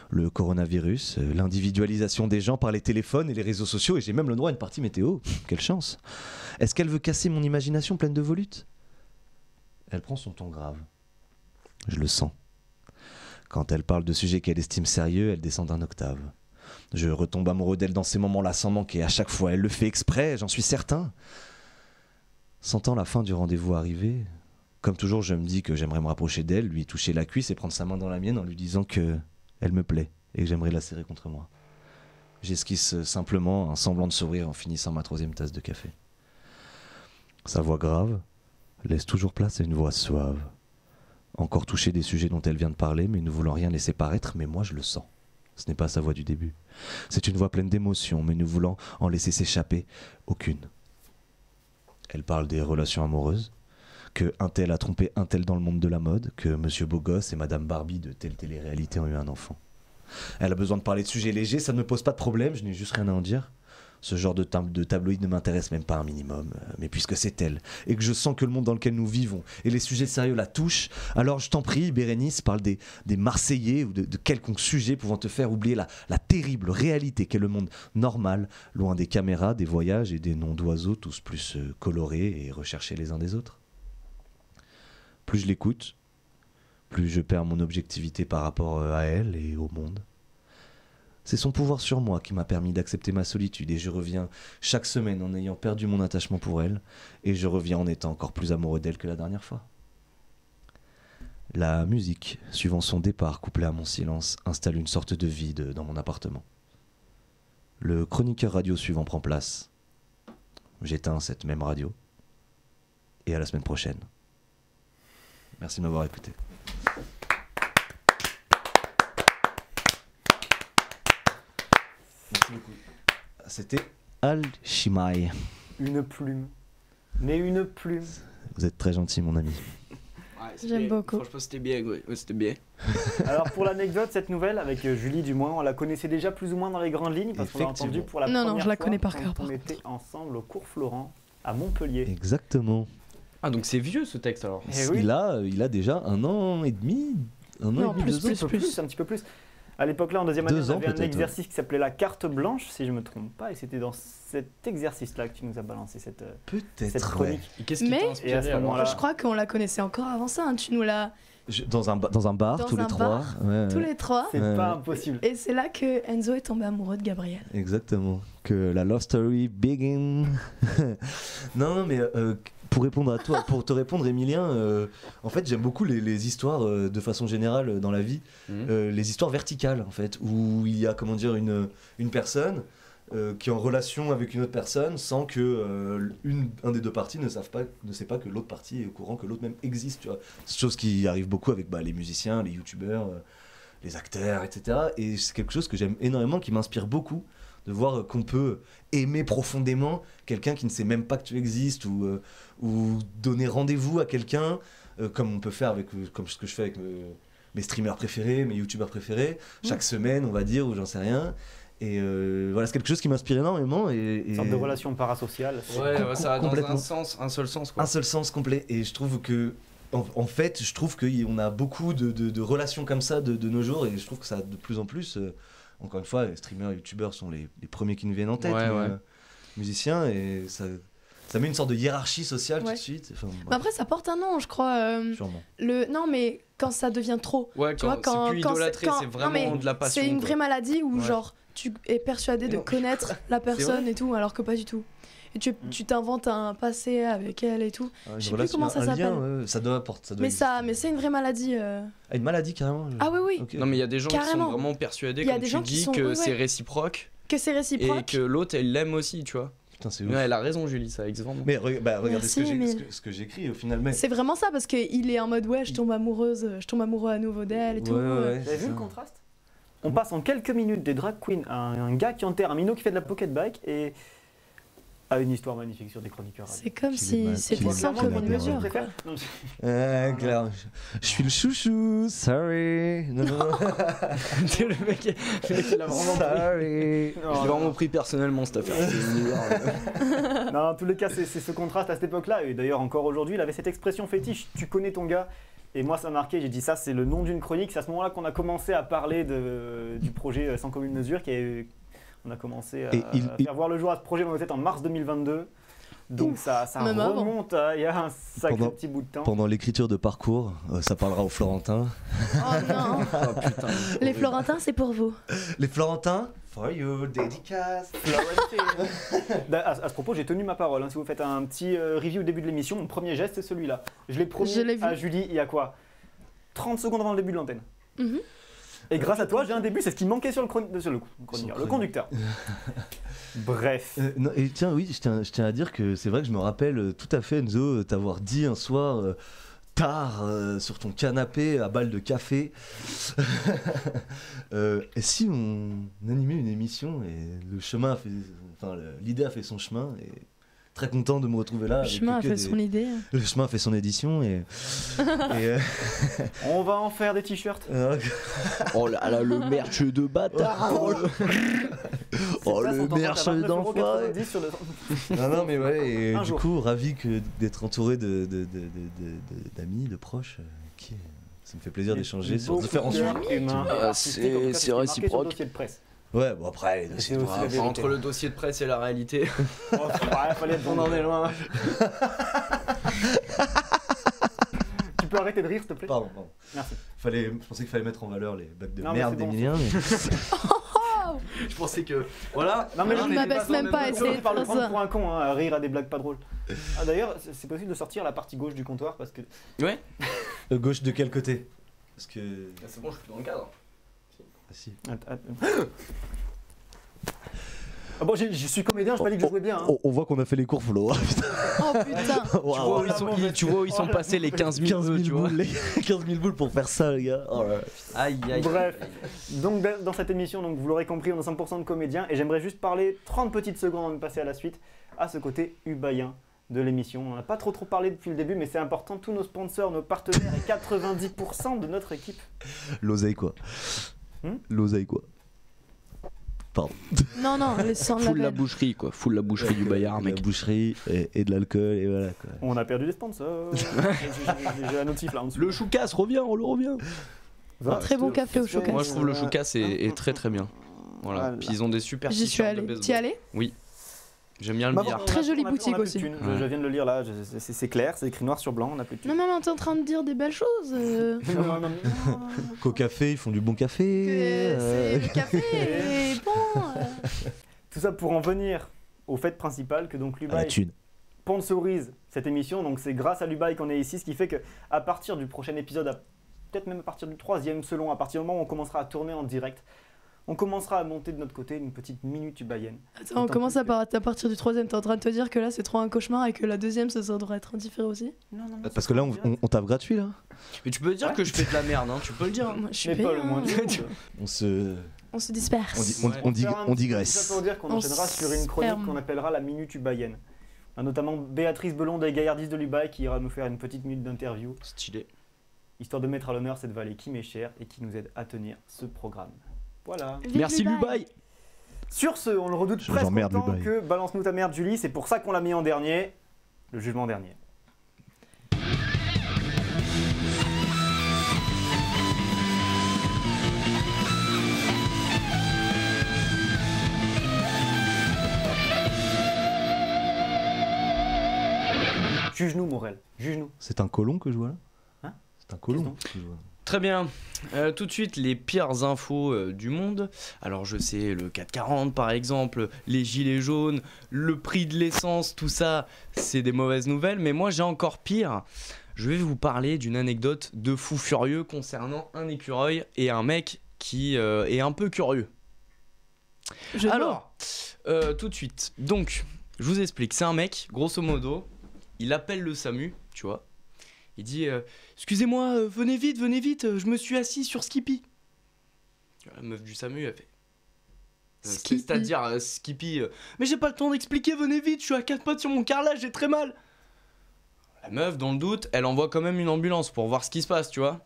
Le coronavirus, l'individualisation des gens par les téléphones et les réseaux sociaux, et j'ai même le droit à une partie météo. Quelle chance. Est-ce qu'elle veut casser mon imagination pleine de volutes? Elle prend son ton grave. Je le sens. Quand elle parle de sujets qu'elle estime sérieux, elle descend d'un octave. Je retombe amoureux d'elle dans ces moments-là sans manquer. À chaque fois, elle le fait exprès, j'en suis certain. Sentant la fin du rendez-vous arriver, comme toujours, je me dis que j'aimerais me rapprocher d'elle, lui toucher la cuisse et prendre sa main dans la mienne en lui disant que elle me plaît et que j'aimerais la serrer contre moi. J'esquisse simplement un semblant de sourire en finissant ma 3e tasse de café. Sa voix grave laisse toujours place à une voix suave. Encore touchée des sujets dont elle vient de parler, mais ne voulant rien laisser paraître, mais moi je le sens. Ce n'est pas sa voix du début. C'est une voix pleine d'émotions, mais ne voulant en laisser s'échapper aucune. Elle parle des relations amoureuses, que un tel a trompé un tel dans le monde de la mode, que Monsieur Beau-Gosse et Madame Barbie de telle télé-réalité ont eu un enfant. Elle a besoin de parler de sujets légers, ça ne me pose pas de problème, je n'ai juste rien à en dire. Ce genre de tabloïd ne m'intéresse même pas un minimum, mais puisque c'est elle, et que je sens que le monde dans lequel nous vivons et les sujets sérieux la touchent, alors je t'en prie, Bérénice, parle des Marseillais ou de quelconque sujet pouvant te faire oublier la terrible réalité qu'est le monde normal, loin des caméras, des voyages et des noms d'oiseaux tous plus colorés et recherchés les uns des autres. Plus je l'écoute, plus je perds mon objectivité par rapport à elle et au monde. C'est son pouvoir sur moi qui m'a permis d'accepter ma solitude et je reviens chaque semaine en ayant perdu mon attachement pour elle et je reviens en étant encore plus amoureux d'elle que la dernière fois. La musique, suivant son départ couplé à mon silence, installe une sorte de vide dans mon appartement. Le chroniqueur radio suivant prend place. J'éteins cette même radio et à la semaine prochaine. Merci de m'avoir écouté. Merci beaucoup. C'était Alchimay. Une plume. Mais une plume. Vous êtes très gentil, mon ami. J'aime beaucoup. Franchement, c'était bien, ouais, c'était bien. Alors pour l'anecdote, cette nouvelle avec Julie du moins, on la connaissait déjà plus ou moins dans les grandes lignes parce qu'on l'a entendu pour la Non, première non, je la fois connais par quand cœur, par on contre. était ensemble au cours Florent à Montpellier. Exactement. Ah, donc c'est vieux ce texte alors. Eh oui. Il a déjà 1 an et demi. Un Non, an et demi, plus, 2 ans. Un peu plus, un petit peu plus. À l'époque-là, en deuxième année, 2 on ans, avait un peut-être, exercice qui s'appelait la carte blanche, si je me trompe pas, et c'était dans cet exercice-là que tu nous as balancé cette Peut-être. chronique. Et qu'est-ce qui Mais- t'a Et à inspiré ce alors moment-là, Je crois qu'on la connaissait encore avant ça. Hein. Tu nous l'as Dans un bar, Dans tous les un 3. bar, tous les trois. c'est Ouais. pas impossible. Et c'est là que Enzo est tombé amoureux de Gabriel. Exactement. Que la love story begin. Non, mais pour répondre à toi, pour te répondre, Emilien, en fait, j'aime beaucoup les histoires de façon générale dans la vie, les histoires verticales, en fait, où il y a, comment dire, une personne qui est en relation avec une autre personne sans que un des deux parties ne sait pas que l'autre partie est au courant que l'autre même existe, tu vois. C'est chose qui arrive beaucoup avec les musiciens, les youtubeurs, les acteurs, etc. Et c'est quelque chose que j'aime énormément, qui m'inspire beaucoup, de voir qu'on peut aimer profondément quelqu'un qui ne sait même pas que tu existes, ou donner rendez-vous à quelqu'un, comme on peut faire comme ce que je fais avec mes streamers préférés, mes youtubeurs préférés, chaque semaine, on va dire, ou j'en sais rien. Et voilà, c'est quelque chose qui m'inspire énormément. Une sorte de relation parasociale. Ouais, ça va dans complètement. un seul sens quoi. Un seul sens complet. Et je trouve que, en fait, je trouve qu'on a beaucoup de relations comme ça de nos jours, et je trouve que ça de plus en plus. Encore une fois, les streamers, youtubeurs sont les premiers qui nous viennent en tête, Ouais, ouais. musiciens, et ça met une sorte de hiérarchie sociale tout Ouais. de suite. Enfin, Mais après, ça porte un nom, je crois. sûrement. Non, mais quand ça devient trop. Ouais, Tu vois, quand c'est plus idolâtré, quand- c'est non, vraiment mais de la passion. C'est une quoi. vraie maladie où, Ouais. genre, tu es persuadé de connaître la personne et tout, alors que pas du tout. Et tu t'inventes un passé avec elle et tout. Une Je sais plus relation, comment ça un lien, s'appelle. ouais, ça doit apporter. Mais c'est une vraie maladie. Ah, une maladie carrément. Ah oui, oui. Ok. Non mais il y a des gens qui Carrément. sont vraiment persuadés, Il y a comme des tu gens qui dis, sont- que ouais, c'est ouais. réciproque Que c'est et réciproque. que l'autre elle l'aime aussi, tu vois. Putain, c'est Mais ouf. elle a raison Julie, ça existe vraiment. Mais regardez Merci, Émile. ce que j'écris au final. Mais... C'est vraiment ça, parce qu'il est en mode ouais, je tombe amoureux à nouveau d'elle et tout. Ouais, Vous avez c'est vu ça. le contraste? On passe en quelques minutes des drag queens à un gars qui enterre un minot qui fait de la pocket bike et à une histoire magnifique sur des chroniqueurs. C'est comme Qu'il est mal, si qu'il est c'était sans mal, commune qu'il est mesure. mal. quoi. Non, mais- Claire, je suis le chouchou, sorry. Non, non, le mec il a vraiment pris. sorry. Je l'ai vraiment pris personnellement cette affaire. C'est une histoire. Non, en tous les cas, c'est ce contraste à cette époque-là. Et d'ailleurs, encore aujourd'hui, il avait cette expression fétiche, tu connais ton gars. Et moi, ça m'a marqué, j'ai dit ça, c'est le nom d'une chronique. C'est à ce moment-là qu'on a commencé à parler du projet Sans commune mesure. On a commencé à Et faire voir le jour à ce projet dans nos têtes en mars 2022. Donc ça même avant. remonte à il y a un sacré Pendant- petit bout de temps. Pendant l'écriture de parcours, ça parlera aux Florentins. Oh non. Oh putain. Les Florentins, c'est pour vous. Les Florentins, for you, dédicace. À ce propos, j'ai tenu ma parole. Si vous faites un petit review au début de l'émission, mon premier geste, c'est celui-là. Je l'ai promis Je l'ai vu. à Julie il y a quoi 30 secondes avant le début de l'antenne. Mhm. Et grâce à toi, j'ai un début, c'est ce qui manquait sur le conducteur. Bref. Non, et tiens, oui, je tiens à dire que c'est vrai que je me rappelle tout à fait, Enzo, t'avoir dit un soir tard sur ton canapé à balle de café. Et si on animait une émission et l'idée a fait son chemin et très content de me retrouver là. Le avec chemin a que fait des- son idée. Le chemin a fait son édition et. On va en faire des t-shirts. Oh là là, le merch de bâtard. Oh Ça, le on t'entend merch à 29,90 d'enfoiré. sur le... Non, non, mais ouais, et Un du jour. coup, ravi d'être entouré d'amis, de proches. Ça me fait plaisir d'échanger sur différents sujets. c'est réciproque. Dossier de presse. Ouais, bon après, C'est c'est aussi pas- la vérité. Entre le dossier de presse et la réalité, Oh, ouais, fallait être on bon. en est loin. Tu peux arrêter de rire, s'il te plaît? Pardon. Merci. Je pensais qu'il fallait mettre en valeur les blagues de Non, mais merde c'est bon, d'Emilien. Je pensais que. Voilà. Non mais Je on était m'abaisse sur même le pas à même essayer niveau, de par le faire prendre ça. pour un con, hein, à rire à des blagues pas drôles. Ah, d'ailleurs, c'est possible de sortir la partie gauche du comptoir parce que... Ouais. Gauche de quel côté? Parce que. C'est bon, je suis dans le cadre. Ah, si. Ah bon, je suis comédien, je pas dit que je jouais bien. Hein. On voit qu'on a fait les cours, Flo. Oh putain. Tu vois où ils sont, tu vois où ils sont passés les 15 000 boules, tu vois. 15 000 boules pour faire ça, les gars. Oh là là. Aïe, aïe. Bref, donc dans cette émission, donc, vous l'aurez compris, on a 100% de comédiens et j'aimerais juste parler 30 petites secondes avant de passer à la suite à ce côté ubaïen de l'émission. On n'a pas trop parlé depuis le début, mais c'est important, tous nos sponsors, nos partenaires et 90% de notre équipe. L'oseille, quoi. L'oseille, quoi. Pardon. Non, non, les sans Full la label. boucherie, quoi. Full la boucherie du Bayard, La mec. boucherie et de l'alcool, et voilà, quoi. On a perdu des sponsors. J'ai un notif là en dessous. Le choucas revient, on le revient. Va, Très bon café au chocolat. Moi, je trouve le choucas est très très bien. Voilà. Voilà. Puis ils ont des super J'y suis t-shirts de allée. baseball. T'y allais? J'aime bien le Bah, billard. Très jolie on a boutique plus de aussi. thunes. Ouais. Je viens de le lire là, c'est clair, c'est écrit noir sur blanc, on a plus de thunes. Non, non, non, t'es en train de dire des belles choses. Non, non, Qu'au café, ils font du bon café. C'est le café est bon. Tout ça pour en venir au fait principal que donc À la l'Ubaï thune. sponsorise cette émission. Donc c'est grâce à l'Ubaï qu'on est ici, ce qui fait que à partir du prochain épisode, peut-être même à partir du 3e, selon, à partir du moment où on commencera à tourner en direct, on commencera à monter de notre côté une petite minute ubaïenne. Attends, on commence à partir du 3e. T'es en train de te dire que là c'est trop un cauchemar et que la 2e ça devrait être indifférent aussi? Non, non, Parce que là, on tape gratuit, là. Mais tu peux dire que je fais de la merde, hein. Tu peux le dire. Moi je suis Mais pas payée, le moins hein. du monde. On se. On se disperse. On digresse. Ça pour dire qu'on On enchaînera sur une chronique ferme. qu'on appellera la minute ubaïenne. On a notamment Béatrice Belon des Gaillardistes de l'Ubaï qui ira nous faire une petite minute d'interview, Stylé. histoire de mettre à l'honneur cette vallée qui m'est chère et qui nous aide à tenir ce programme. Voilà. Vive Merci l'Ubaï. Lubaï. Sur ce, on le redoute presque J'emmerde autant l'Ubaï. que Balance-nous ta merde Julie, c'est pour ça qu'on l'a mis en dernier, le jugement dernier. Juge-nous Morel, juge-nous. C'est un colon que je vois là. Hein? C'est un colon. Qu'est-ce que je vois. Très bien. Tout de suite, les pires infos du monde. Alors, je sais, le 440 par exemple, les gilets jaunes, le prix de l'essence, tout ça, c'est des mauvaises nouvelles. Mais moi, j'ai encore pire. Je vais vous parler d'une anecdote de fou furieux concernant un écureuil et un mec qui est un peu curieux. Alors, tout de suite. Donc, je vous explique. C'est un mec, grosso modo, il appelle le SAMU, tu vois. Il dit excusez-moi, venez vite, je me suis assis sur Skippy. La meuf du SAMU, elle fait. Skippy. C'est-à-dire Skippy. Mais j'ai pas le temps d'expliquer, venez vite, je suis à 4 pattes sur mon carrelage, j'ai très mal. La meuf, dans le doute, elle envoie quand même une ambulance pour voir ce qui se passe, tu vois.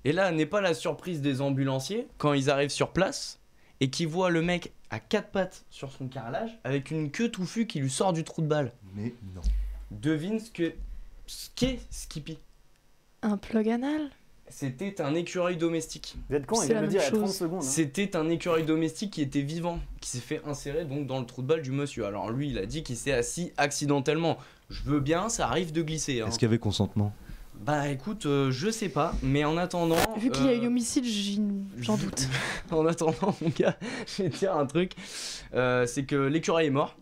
Et là, n'est pas la surprise des ambulanciers quand ils arrivent sur place et qu'ils voient le mec à 4 pattes sur son carrelage avec une queue touffue qui lui sort du trou de balle. Mais non. Devine ce qu'est Skippy. Un plug anal? C'était un écureuil domestique. Vous êtes con, il C'est vient la de le même dire il y a 30 chose. secondes. Hein. C'était un écureuil domestique qui était vivant, qui s'est fait insérer donc dans le trou de balle du monsieur. Alors lui, il a dit qu'il s'est assis accidentellement. Je veux bien, ça arrive de glisser. Hein. Est-ce qu'il y avait consentement? Bah écoute, je sais pas, mais en attendant... Vu qu'il y a eu homicide, j'en doute. En attendant, mon gars, je vais te dire un truc. C'est que l'écureuil est mort.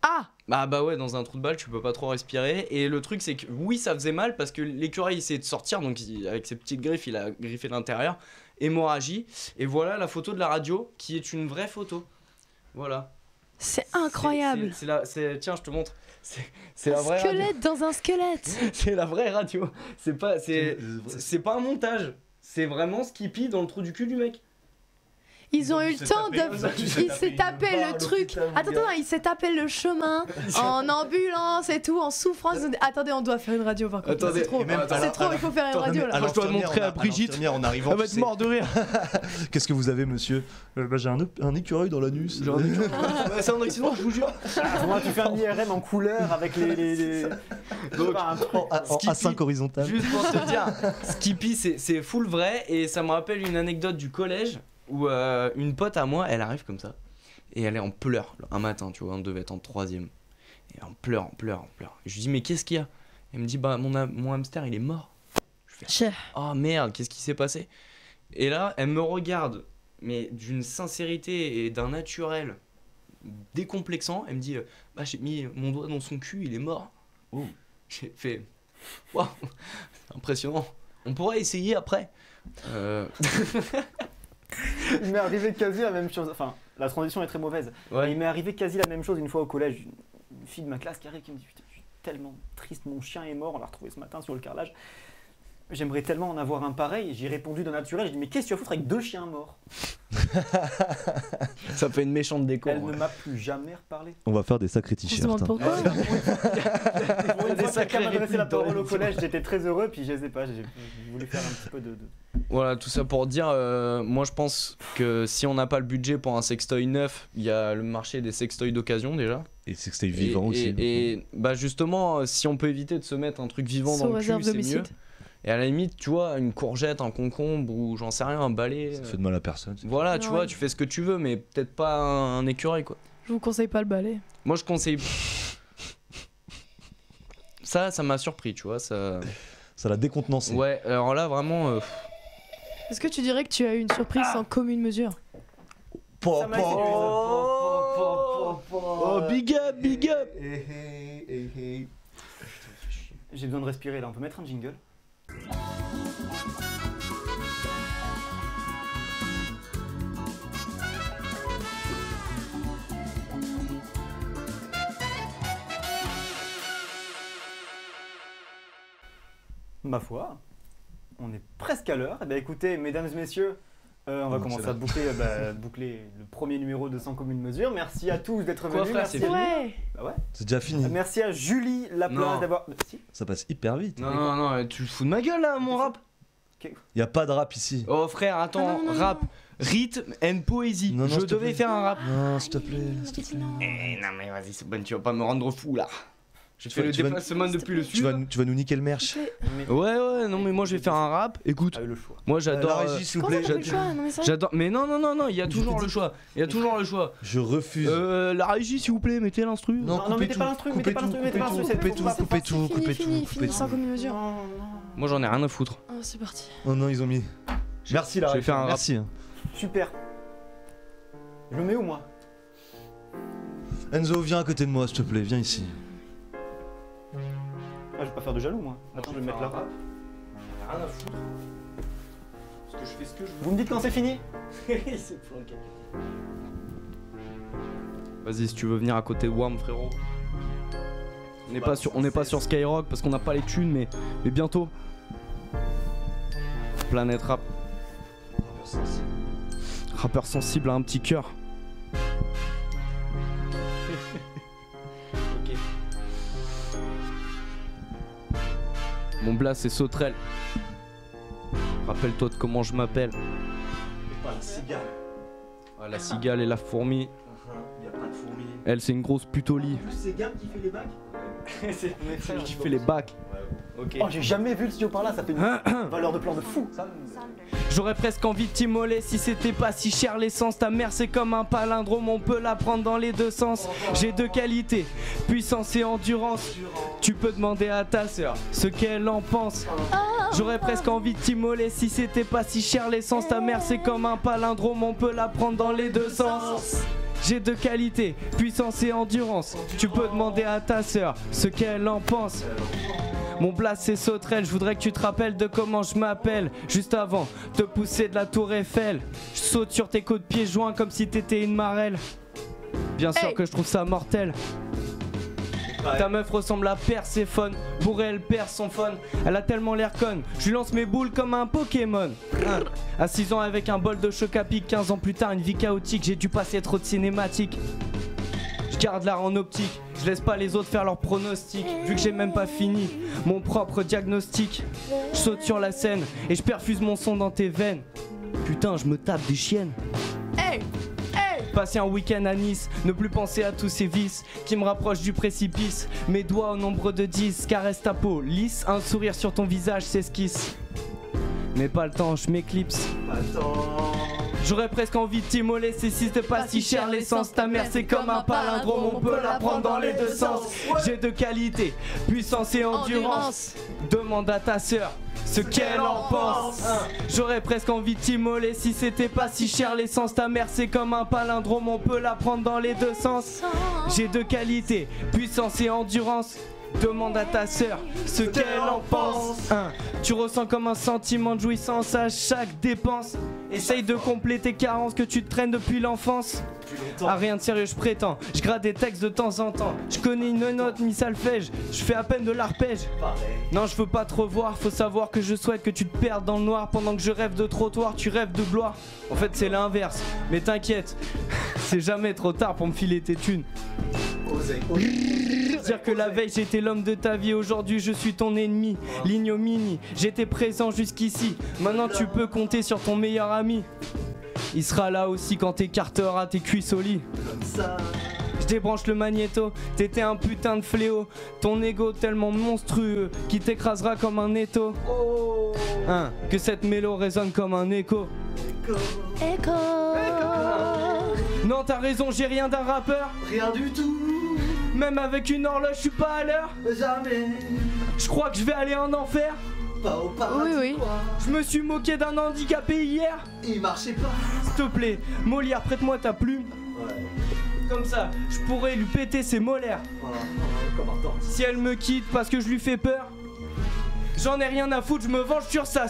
Ah! Bah ouais, dans un trou de balle, tu peux pas trop respirer. Et le truc, c'est que oui, ça faisait mal parce que l'écureuil essayait de sortir, donc avec ses petites griffes, il a griffé l'intérieur. Hémorragie. Et voilà la photo de la radio qui est une vraie photo. Voilà. C'est incroyable! Tiens, je te montre. C'est la Un vraie radio. squelette dans un squelette! C'est la vraie radio. C'est pas un montage. C'est vraiment Skippy dans le trou du cul du mec. Ils ont eu le temps il s'est tapé le truc. Attends, il s'est tapé le chemin en ambulance et tout, en souffrance. Attendez, on doit faire une radio par contre. Attendez, c'est trop, il faut faire une radio là. Alors, je dois le montrer à Brigitte. En arrivant, Elle va être morte de rire. Qu'est-ce que vous avez, monsieur? J'ai un écureuil dans l'anus. C'est un accident, je vous jure. Moi, tu fais un IRM en couleur avec les... Donc, À 5 horizontales. juste pour te dire, Skippy c'est full vrai et ça me rappelle une anecdote du collège où une pote à moi, elle arrive comme ça et elle est en pleurs un matin, tu vois, on devait être en 3ème et en pleurs. Et je lui dis mais qu'est-ce qu'il y a? Elle me dit bah mon hamster il est mort. Je fais oh merde, qu'est-ce qui s'est passé? Et là elle me regarde mais d'une sincérité et d'un naturel décomplexant, elle me dit bah j'ai mis mon doigt dans son cul, il est mort. Oh. J'ai fait waouh, c'est impressionnant. On pourrait essayer après. Il m'est arrivé quasi la même chose. Enfin, la transition est très mauvaise. Ouais. Il m'est arrivé quasi la même chose une fois au collège. Une fille de ma classe qui arrive qui me dit putain, je suis tellement triste, mon chien est mort, on l'a retrouvé ce matin sur le carrelage. J'aimerais tellement en avoir un pareil. J'ai répondu de naturel. J'ai dit mais qu'est-ce que tu vas foutre avec 2 chiens morts? Ça fait une méchante déco. Elle ne m'a plus jamais reparlé. On va faire des sacrés On se t-shirts. demande hein. pourquoi. Pour une fois, sacrés quelqu'un m'a adressé répliques la parole dans au collège, j'étais très heureux, puis je sais pas, j'ai voulu faire un petit peu de... Voilà, tout ça pour dire, moi je pense que si on n'a pas le budget pour un sextoy neuf, il y a le marché des sextoys d'occasion déjà. Et c'est que c'était vivant aussi. Et bah justement, si on peut éviter de se mettre un truc vivant dans le cul, c'est mieux. Et à la limite, tu vois, une courgette, un concombre ou j'en sais rien, un balai. Ça fait de mal à personne. Voilà, tu Ouais. vois, tu fais ce que tu veux, mais peut-être pas un écureuil quoi. Je vous conseille pas le balai. Moi je conseille. Ça m'a surpris, tu vois. Ça l'a décontenancé. Ouais, alors là vraiment. Est-ce que tu dirais que tu as eu une surprise sans commune mesure? Ça m'a excité, Oh, big up, big up. J'ai besoin de respirer là, on peut mettre un jingle? Ma foi, on est presque à l'heure. Eh bien, écoutez, mesdames et messieurs, on va commencer à boucler le premier numéro de Sans Commune Mesure. Merci à tous d'être Quoi, venus. frère, Merci c'est à fini Ouais. Bah ouais. C'est déjà fini. Merci à Julie Laplage Non. d'avoir. Si. Ça passe hyper vite. Non, tu te fous de ma gueule là, mon rap. Y a pas de rap ici. Oh frère, attends, Ah, non, rap, rythme and poésie. Non, Je s'il te devais plaît. faire un rap. Non, s'il te plaît. S'il te plaît. Non mais vas-y, c'est bon, tu vas pas me rendre fou là. J'ai Tu fait vas- le tu vas- déplacement depuis le Tu sud. vas nous niquer le merch. Ouais, non mais moi je vais faire un rap. Écoute, A eu le choix. moi j'adore. La régie, s'il vous Comment plaît. ça, t'as plus le choix? Non, mais ça. J'adore. Mais non, il y a toujours le choix. Il y a toujours le choix. Je refuse. La régie, s'il vous plaît, mettez l'instru. Non, mettez pas l'instru, mettez pas l'instru, mettez pas l'instru, coupez tout, coupez tout, coupez tout, coupez Sans tout. commune mesure. Moi j'en ai rien à foutre. Oh, c'est parti. Oh non, ils ont mis. Merci la Je vais faire un rap. Merci. Super. Je le mets où moi? Enzo, viens à côté de moi, s'il te plaît. Viens ici. Ah, je vais pas faire de jaloux moi. Attends, je vais me mettre là. Rien à foutre. Parce que je fais ce que je Vous me dites quand c'est fini? C'est planqué. Vas-y, si tu veux venir à côté de Wham, frérot. On n'est pas sur Skyrock parce qu'on n'a pas les thunes, mais bientôt. Planète Rap. Rappeur sensible à un petit cœur. Ok. Mon blast c'est Sauterelle. Rappelle-toi de comment je m'appelle. Pas la cigale. Ah, la cigale et la fourmi. Il y a plein de fourmis. Elle c'est une grosse pute au lit. C'est Gab qui fait les bacs? C'est qui fait les bacs. Ok. Oh, j'ai jamais vu le studio par là, ça fait une valeur de plan de fou. J'aurais presque envie de t'immoler si c'était pas si cher l'essence. Ta mère c'est comme un palindrome, on peut la prendre dans les deux sens. J'ai deux qualités, puissance et endurance. Tu peux demander à ta sœur ce qu'elle en pense. J'aurais presque envie de t'immoler si c'était pas si cher l'essence. Ta mère c'est comme un palindrome, on peut la prendre dans les deux sens. J'ai deux qualités, puissance et endurance. Tu peux demander à ta sœur ce qu'elle en pense. Mon blast c'est Sauterelle, je voudrais que tu te rappelles de comment je m'appelle. Juste avant, te pousser de la tour Eiffel. Je saute sur tes coups de pied joints comme si t'étais une marelle. Bien sûr Hey. que je trouve ça mortel. Ta meuf ressemble à Perséphone, pour elle perd son phone. Elle a tellement l'air conne, je lui lance mes boules comme un Pokémon. À 6 ans avec un bol de choc à pic, 15 ans plus tard une vie chaotique, j'ai dû passer trop de cinématiques. Je garde l'art en optique, je laisse pas les autres faire leurs pronostics. Vu que j'ai même pas fini mon propre diagnostic, je saute sur la scène et je perfuse mon son dans tes veines. Putain, je me tape des chiennes. Hey! Passer un week-end à Nice, ne plus penser à tous ces vices qui me rapprochent du précipice. Mes doigts au nombre de 10 caressent ta peau lisse, un sourire sur ton visage s'esquisse. Mais pas le temps, je m'éclipse. J'aurais presque envie de t'immoler, si c'était pas si cher l'essence. Ta mère c'est comme un palindrome, on peut la prendre dans les deux sens. J'ai deux qualités, puissance et endurance. Demande à ta sœur ce qu'elle en pense. J'aurais presque envie de t'immoler, si c'était pas si cher l'essence. Ta mère c'est comme un palindrome, on peut la prendre dans les deux sens. J'ai deux qualités, puissance et endurance. Demande à ta sœur ce qu'elle en pense. Tu ressens comme un sentiment de jouissance à chaque dépense. Essaye de combler tes carences que tu te traînes depuis l'enfance. Ah, rien de sérieux, je prétends. Je gratte des textes de temps en temps. Je connais une note mi solfège. Je fais à peine de l'arpège. Non, je veux pas te revoir. Faut savoir que je souhaite que tu te perdes dans le noir. Pendant que je rêve de trottoir, tu rêves de gloire. En fait, c'est l'inverse. Mais t'inquiète, c'est jamais trop tard pour me filer tes thunes. Dire que la veille j'étais l'homme de ta vie, aujourd'hui je suis ton ennemi. L'ignominie, j'étais présent jusqu'ici. Maintenant tu peux compter sur ton meilleur ami. Il sera là aussi quand t'écarteras tes cuisses au lit. Je débranche le magnéto, t'étais un putain de fléau. Ton ego tellement monstrueux qui t'écrasera comme un étau. Que cette mélo résonne comme un écho. Écho. Non t'as raison, j'ai rien d'un rappeur. Rien du tout, Même avec une horloge je suis pas à l'heure. jamais, Je crois que je vais aller en enfer. pas au paradis. Oui. Quoi. Je me suis moqué d'un handicapé hier. Il marchait pas. S'il te plaît, Molière, prête-moi ta plume. Ouais, Comme ça, je pourrais lui péter ses molaires. voilà, comme un temps. Si elle me quitte parce que je lui fais peur, j'en ai rien à foutre, je me venge sur sa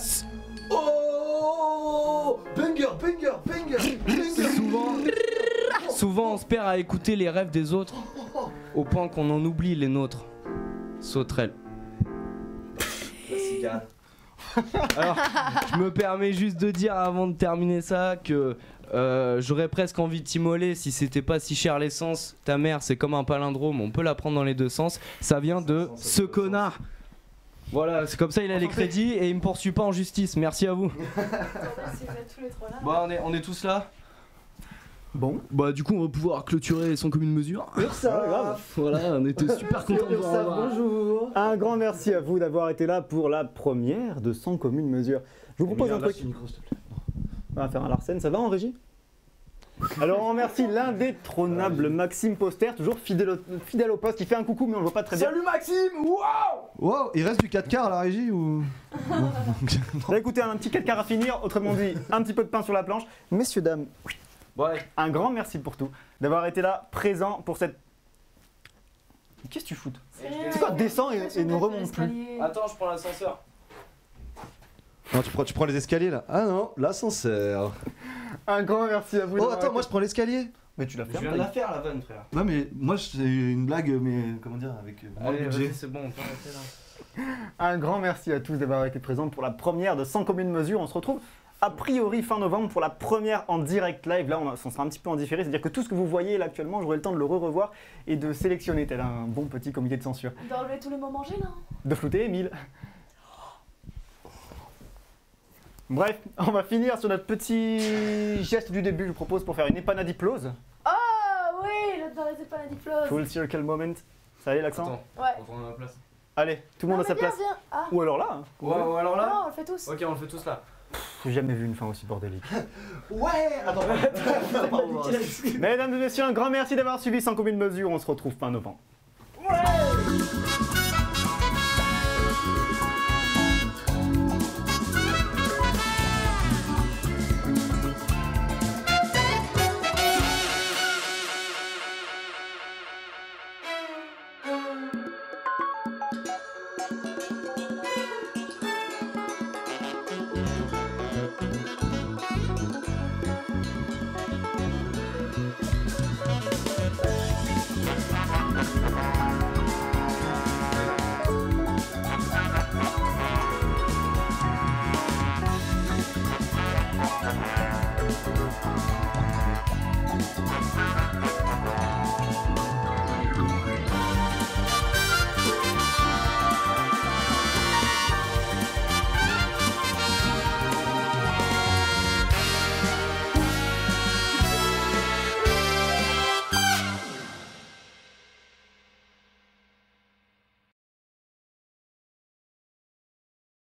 Oh, banger. Souvent on se perd à écouter les rêves des autres, au point qu'on en oublie les nôtres. Sauterelle. Alors, je me permets juste de dire avant de terminer ça que j'aurais presque envie de t'immoler si c'était pas si cher l'essence. Ta mère c'est comme un palindrome, on peut la prendre dans les deux sens. Ça vient de ce connard. Voilà, c'est comme ça il a les crédits et il me poursuit pas en justice. Merci à vous. Bon, on est tous là. Bon. Bah du coup on va pouvoir clôturer sans commune mesure. Grave. Voilà, on était super contents de vous Ursa, revoir. bonjour. Un grand merci à vous d'avoir été là pour la première de 100 communes mesure. Je vous propose un truc. On va faire un Larsen, ça va en régie? Alors on remercie l'indétrônable Maxime Poster, toujours fidèle au poste, qui fait un coucou mais on le voit pas très bien. Salut Maxime, waouh. Wow, il reste du 4 quarts à la régie ou. Là écoutez, un petit 4 quarts à finir, autrement dit un petit peu de pain sur la planche. Messieurs, dames, Ouais. un grand merci pour tout, d'avoir été là, présent pour cette... Qu'est-ce que tu foutes? C'est quoi, descends et ne remonte plus. Attends, je prends l'ascenseur. Non, tu prends les escaliers là. Ah non, l'ascenseur. Un grand merci à vous. Oh, d'avoir attends, été- moi je prends l'escalier. Mais tu l'as fait. Je viens de la faire la vanne, frère. Non, mais moi c'est une blague, mais comment dire, avec moins de Allez, budget. vas-y, c'est bon, on peut arrêter là. Un grand merci à tous d'avoir été présents pour la première de 100 communes mesures. On se retrouve a priori fin novembre pour la première en direct live. Là, on sera un petit peu en différé, c'est-à-dire que tout ce que vous voyez là actuellement, j'aurai le temps de le revoir et de sélectionner, tel un bon petit comité de censure. D'enlever tous les moments gênants. De flouter Émile. Bref, on va finir sur notre petit geste du début, je vous propose, pour faire une épanadiplose. Oh oui, là dans les épanadiploses. Full circle moment. Ça allait l'accent? Attends, Ouais. on prend ma place. Allez, tout le monde à sa place. Viens. Ah. Ou alors là. hein. Ouais, alors là. Non, on le fait tous. Ok, on le fait tous là. J'ai jamais vu une fin aussi bordélique. Ouais. Attends, pardon. Mesdames et messieurs, un grand merci d'avoir suivi 100 communes mesures. On se retrouve fin novembre.